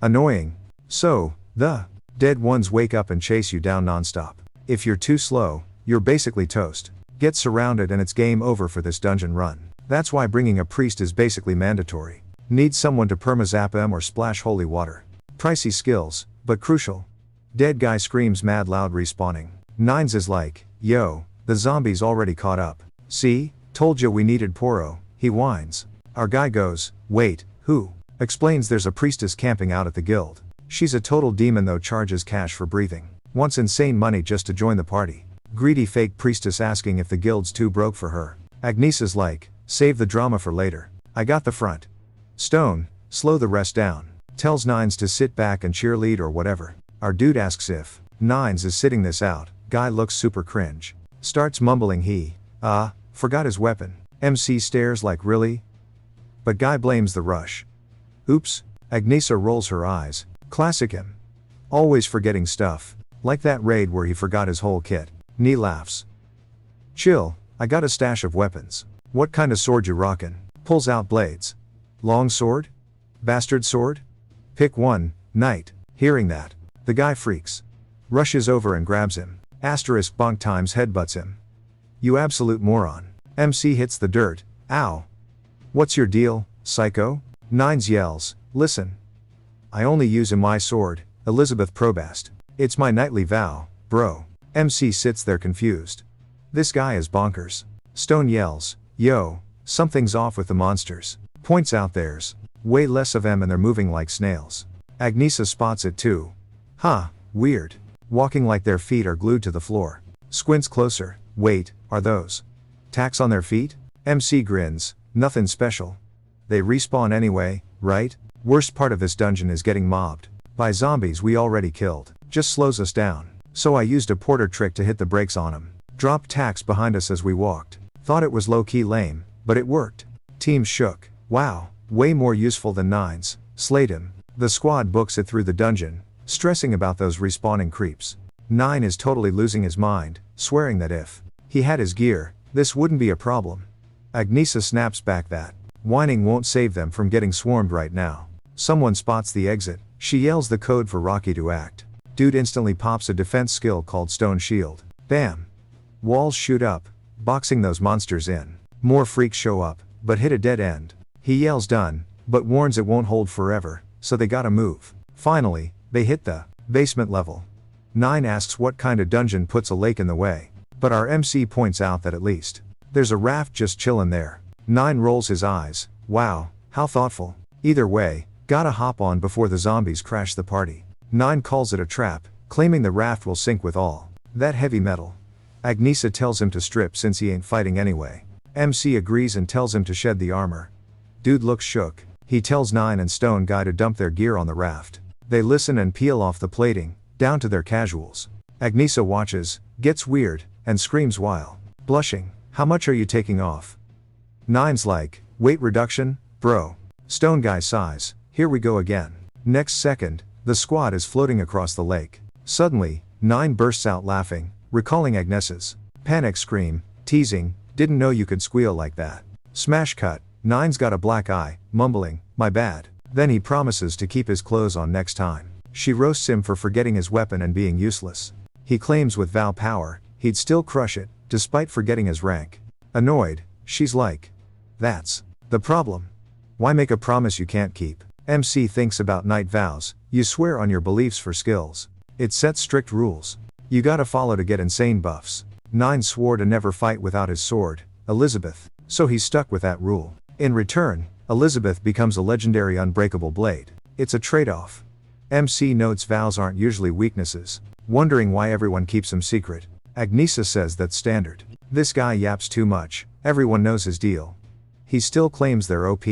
Speaker 1: Annoying. So, the dead ones wake up and chase you down non-stop. If you're too slow, you're basically toast. Get surrounded and it's game over for this dungeon run. That's why bringing a priest is basically mandatory. Need someone to perma-zap them or splash holy water. Pricey skills, but crucial. Dead guy screams mad loud respawning. Nines is like, yo, the zombies already caught up. See, told you we needed Poro, he whines. Our guy goes, wait, who? Explains there's a priestess camping out at the guild. She's a total demon though, charges cash for breathing. Wants insane money just to join the party. Greedy fake priestess asking if the guild's too broke for her. Agnesa's like, save the drama for later. I got the front. Stone, slow the rest down. Tells Nines to sit back and cheerlead or whatever. Our dude asks if Nines is sitting this out. Guy looks super cringe. Starts mumbling he, forgot his weapon. MC stares like really? But Guy blames the rush. Oops. Agnesa rolls her eyes. Classic him. Always forgetting stuff. Like that raid where he forgot his whole kit. Nee laughs. Chill, I got a stash of weapons. What kind of sword you rockin'? Pulls out blades. Long sword? Bastard sword? Pick one, knight. Hearing that, the guy freaks. Rushes over and grabs him. Asterisk bonk times headbutts him. You absolute moron. MC hits the dirt. Ow. What's your deal, psycho? Nines yells, listen. I only use my sword, Elizabeth Probast. It's my knightly vow, bro. MC sits there confused. This guy is bonkers. Stone yells, yo, something's off with the monsters. Points out there's way less of them and they're moving like snails. Agnesa spots it too. Huh, weird. Walking like their feet are glued to the floor. Squints closer. Wait, are those tacks on their feet? MC grins, nothing special. They respawn anyway, right? Worst part of this dungeon is getting mobbed by zombies we already killed. Just slows us down. So I used a porter trick to hit the brakes on them. Dropped tacks behind us as we walked. Thought it was low-key lame, but it worked. Teams shook. Wow, way more useful than nines. Slayed him. The squad books it through the dungeon, stressing about those respawning creeps. 9 is totally losing his mind, swearing that if he had his gear, this wouldn't be a problem. Agnesa snaps back that whining won't save them from getting swarmed right now. Someone spots the exit. She yells the code for Rocky to act. Dude instantly pops a defense skill called Stone Shield. Bam! Walls shoot up, boxing those monsters in. More freaks show up, but hit a dead end. He yells done, but warns it won't hold forever, so they gotta move. Finally, they hit the basement level. 9 asks what kind of dungeon puts a lake in the way, but our MC points out that at least there's a raft just chillin' there. 9 rolls his eyes. Wow, how thoughtful. Either way, gotta hop on before the zombies crash the party. 9 calls it a trap, claiming the raft will sink with all that heavy metal. Agnesa tells him to strip since he ain't fighting anyway. MC agrees and tells him to shed the armor. Dude looks shook. He tells 9 and Stone Guy to dump their gear on the raft. They listen and peel off the plating, down to their casuals. Agnesa watches, gets weird, and screams while blushing. How much are you taking off? 9's like, weight reduction, bro. Stone Guy sighs, here we go again. Next second, the squad is floating across the lake. Suddenly, 9 bursts out laughing, recalling Agnesa's panic scream, teasing, didn't know you could squeal like that. Smash cut, 9's got a black eye, mumbling, my bad. Then he promises to keep his clothes on next time. She roasts him for forgetting his weapon and being useless. He claims with Vow power, he'd still crush it, despite forgetting his rank. Annoyed, she's like, that's the problem. Why make a promise you can't keep? MC thinks about night vows. You swear on your beliefs for skills. It sets strict rules. You gotta follow to get insane buffs. 9 swore to never fight without his sword, Elizabeth, so he's stuck with that rule. In return, Elizabeth becomes a legendary unbreakable blade. It's a trade-off. MC notes vows aren't usually weaknesses, wondering why everyone keeps them secret. Agnesa says that's standard. This guy yaps too much, everyone knows his deal. He still claims they're OP,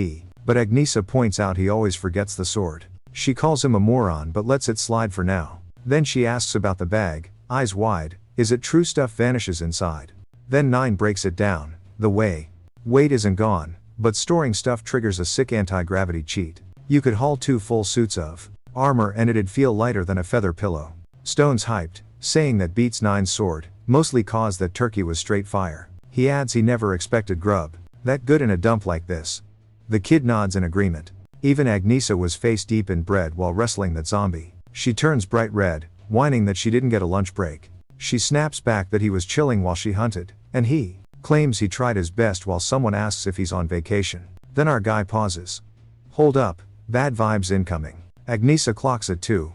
Speaker 1: but Agnesa points out he always forgets the sword. She calls him a moron but lets it slide for now. Then she asks about the bag, eyes wide, is it true stuff vanishes inside? Then 9 breaks it down, the weight isn't gone, but storing stuff triggers a sick anti-gravity cheat. You could haul 2 full suits of armor and it'd feel lighter than a feather pillow. Stone's hyped, saying that beats 9's sword, mostly cause that turkey was straight fire. He adds he never expected grub that good in a dump like this. The kid nods in agreement. Even Agnesa was face deep in bread while wrestling that zombie. She turns bright red, whining that she didn't get a lunch break. She snaps back that he was chilling while she hunted, and he claims he tried his best while someone asks if he's on vacation. Then our guy pauses. Hold up, bad vibes incoming. Agnesa clocks it too.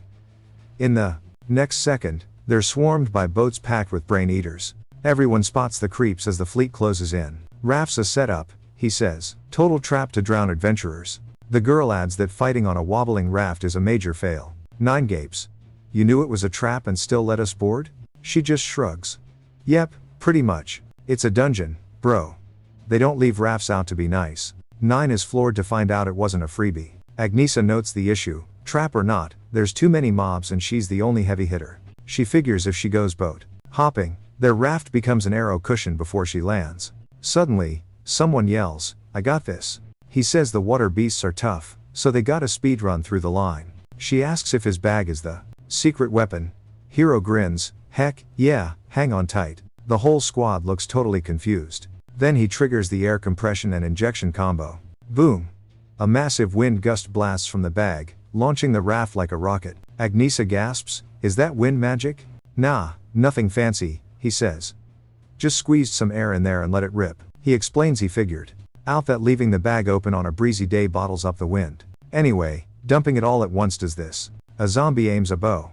Speaker 1: In the next second, they're swarmed by boats packed with brain eaters. Everyone spots the creeps as the fleet closes in. Raft's a setup, he says. Total trap to drown adventurers. The girl adds that fighting on a wobbling raft is a major fail. 9 gapes. You knew it was a trap and still let us board? She just shrugs. Yep, pretty much. It's a dungeon, bro. They don't leave rafts out to be nice. 9 is floored to find out it wasn't a freebie. Agnesa notes the issue, trap or not, there's too many mobs and she's the only heavy hitter. She figures if she goes boat hopping, their raft becomes an arrow cushion before she lands. Suddenly, someone yells, I got this. He says the water beasts are tough, so they gotta speedrun through the line. She asks if his bag is the secret weapon. Hero grins, heck, yeah, hang on tight. The whole squad looks totally confused. Then he triggers the air compression and injection combo. Boom! A massive wind gust blasts from the bag, launching the raft like a rocket. Agnesa gasps, is that wind magic? Nah, nothing fancy, he says. Just squeezed some air in there and let it rip. He explains he figured out that leaving the bag open on a breezy day bottles up the wind. Anyway, dumping it all at once does this. A zombie aims a bow.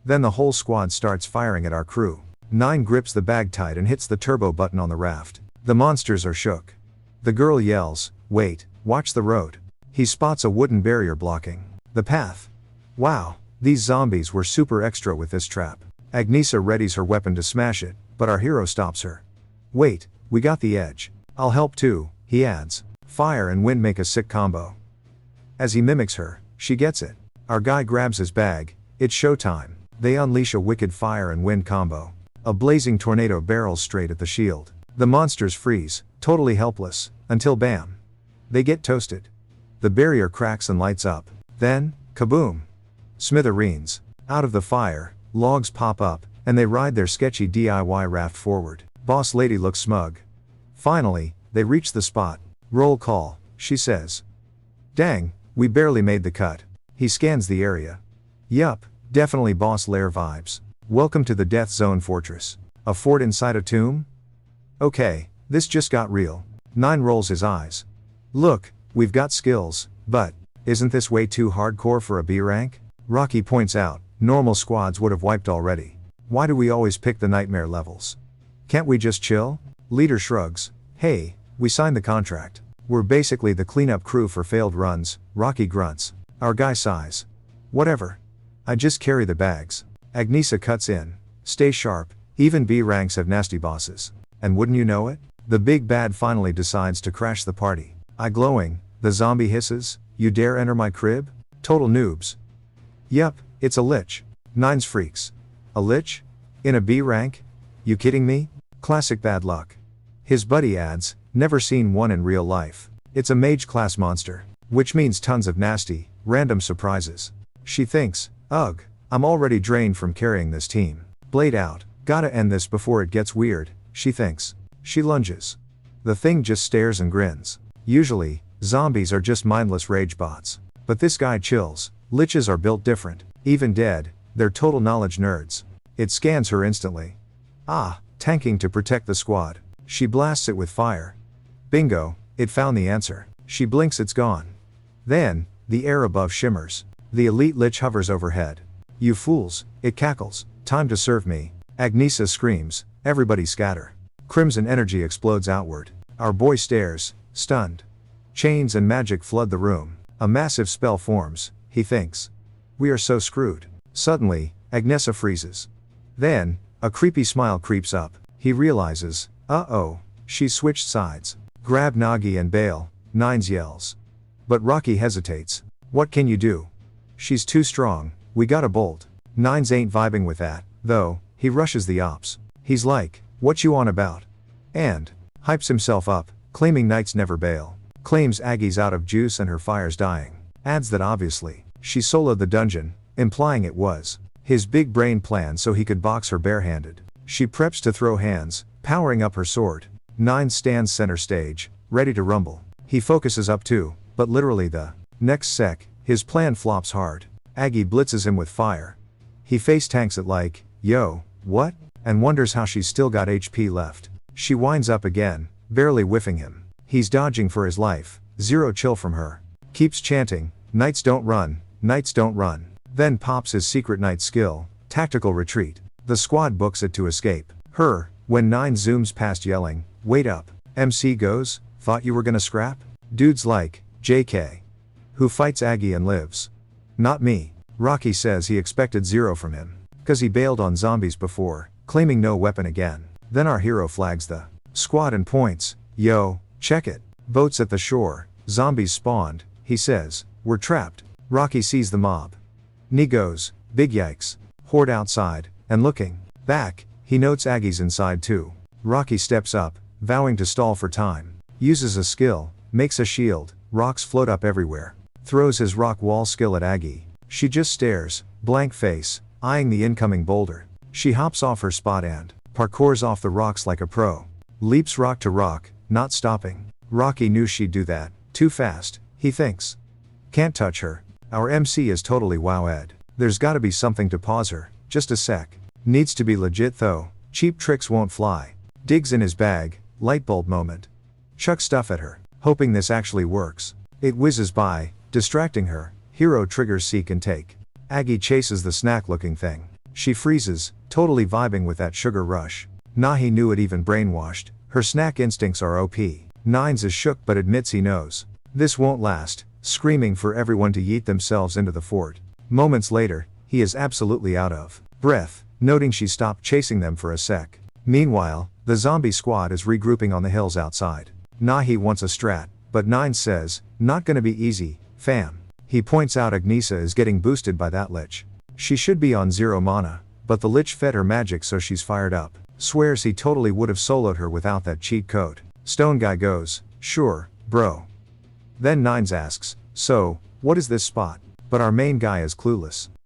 Speaker 1: Then the whole squad starts firing at our crew. 9 grips the bag tight and hits the turbo button on the raft. The monsters are shook. The girl yells, wait, watch the road. He spots a wooden barrier blocking the path. Wow, these zombies were super extra with this trap. Agnesa readies her weapon to smash it, but our hero stops her. Wait, we got the edge. I'll help too, he adds. Fire and wind make a sick combo. As he mimics her, she gets it. Our guy grabs his bag, it's showtime. They unleash a wicked fire and wind combo. A blazing tornado barrels straight at the shield. The monsters freeze, totally helpless, until bam. They get toasted. The barrier cracks and lights up. Then, kaboom! Smithereens. Out of the fire, logs pop up, and they ride their sketchy DIY raft forward. Boss lady looks smug. Finally, they reach the spot. Roll call, she says. Dang, we barely made the cut. He scans the area. Yup, definitely boss lair vibes. Welcome to the Death Zone Fortress. A fort inside a tomb? Okay, this just got real. 9 rolls his eyes. Look, we've got skills, but isn't this way too hardcore for a B rank? Rocky points out, normal squads would have wiped already. Why do we always pick the nightmare levels? Can't we just chill? Leader shrugs. Hey, we signed the contract. We're basically the cleanup crew for failed runs. Rocky grunts. Our guy sighs. Whatever. I just carry the bags. Agnesa cuts in. Stay sharp, even B ranks have nasty bosses. And wouldn't you know it? The big bad finally decides to crash the party. I glowing, the zombie hisses, you dare enter my crib? Total noobs. Yup, it's a lich. 9's freaks. A lich? In a B rank? You kidding me? Classic bad luck. His buddy adds, never seen one in real life. It's a mage class monster, which means tons of nasty, random surprises. She thinks, ugh, I'm already drained from carrying this team. Blade out, gotta end this before it gets weird, she thinks. She lunges. The thing just stares and grins. Usually, zombies are just mindless rage bots. But this guy chills. Liches are built different. Even dead, they're total knowledge nerds. It scans her instantly. Ah, tanking to protect the squad. She blasts it with fire. Bingo, it found the answer. She blinks, it's gone. Then, the air above shimmers. The elite lich hovers overhead. You fools, it cackles. Time to serve me. Agnesa screams, everybody scatter. Crimson energy explodes outward. Our boy stares, stunned. Chains and magic flood the room. A massive spell forms, he thinks. We are so screwed. Suddenly, Agnesa freezes. Then, a creepy smile creeps up. He realizes, uh-oh, she's switched sides. Grab Nagi and bail, 9's yells. But Rocky hesitates. What can you do? She's too strong, we gotta bolt. 9's ain't vibing with that, though. He rushes the ops. He's like, what you on about? And hypes himself up, claiming knights never bail. Claims Aggie's out of juice and her fire's dying. Adds that obviously, she soloed the dungeon, implying it was his big brain plan so he could box her barehanded. She preps to throw hands, powering up her sword. 9 stands center stage, ready to rumble. He focuses up too, but literally the next sec, his plan flops hard. Aggie blitzes him with fire. He face tanks it like, yo, what? And wonders how she's still got HP left. She winds up again, barely whiffing him. He's dodging for his life, zero chill from her. Keeps chanting, knights don't run, knights don't run. Then pops his secret knight skill, tactical retreat. The squad books it to escape. Her, when 9 zooms past yelling, wait up. MC goes, thought you were gonna scrap? Dude's like, JK. Who fights Aggie and lives? Not me. Rocky says he expected 0 from him. Cause he bailed on zombies before, claiming no weapon again. Then our hero flags the squad and points, yo, check it. Boats at the shore, zombies spawned, he says, we're trapped. Rocky sees the mob. Knee goes, big yikes. Horde outside, and looking back, he notes Aggie's inside too. Rocky steps up, vowing to stall for time. Uses a skill, makes a shield, rocks float up everywhere. Throws his rock wall skill at Aggie. She just stares, blank face, eyeing the incoming boulder. She hops off her spot and parkours off the rocks like a pro. Leaps rock to rock, not stopping. Rocky knew she'd do that, too fast, he thinks. Can't touch her. Our MC is totally wowed. There's gotta be something to pause her, just a sec. Needs to be legit though, cheap tricks won't fly. Digs in his bag, lightbulb moment. Chucks stuff at her, hoping this actually works. It whizzes by, distracting her. Hero triggers seek and take. Aggie chases the snack looking thing. She freezes, totally vibing with that sugar rush. Nahi knew it, even brainwashed. Her snack instincts are OP. 9's is shook but admits he knows this won't last, screaming for everyone to yeet themselves into the fort. Moments later, he is absolutely out of breath, noting she stopped chasing them for a sec. Meanwhile, the zombie squad is regrouping on the hills outside. Nahi wants a strat, but 9 says, not gonna be easy, fam. He points out Agnesa is getting boosted by that lich. She should be on 0 mana, But the Lich fed her magic, so she's fired up. Swears he totally would have soloed her without that cheat code. Stone guy goes, "Sure, bro." Then Nines asks, "So, what is this spot?" But our main guy is clueless.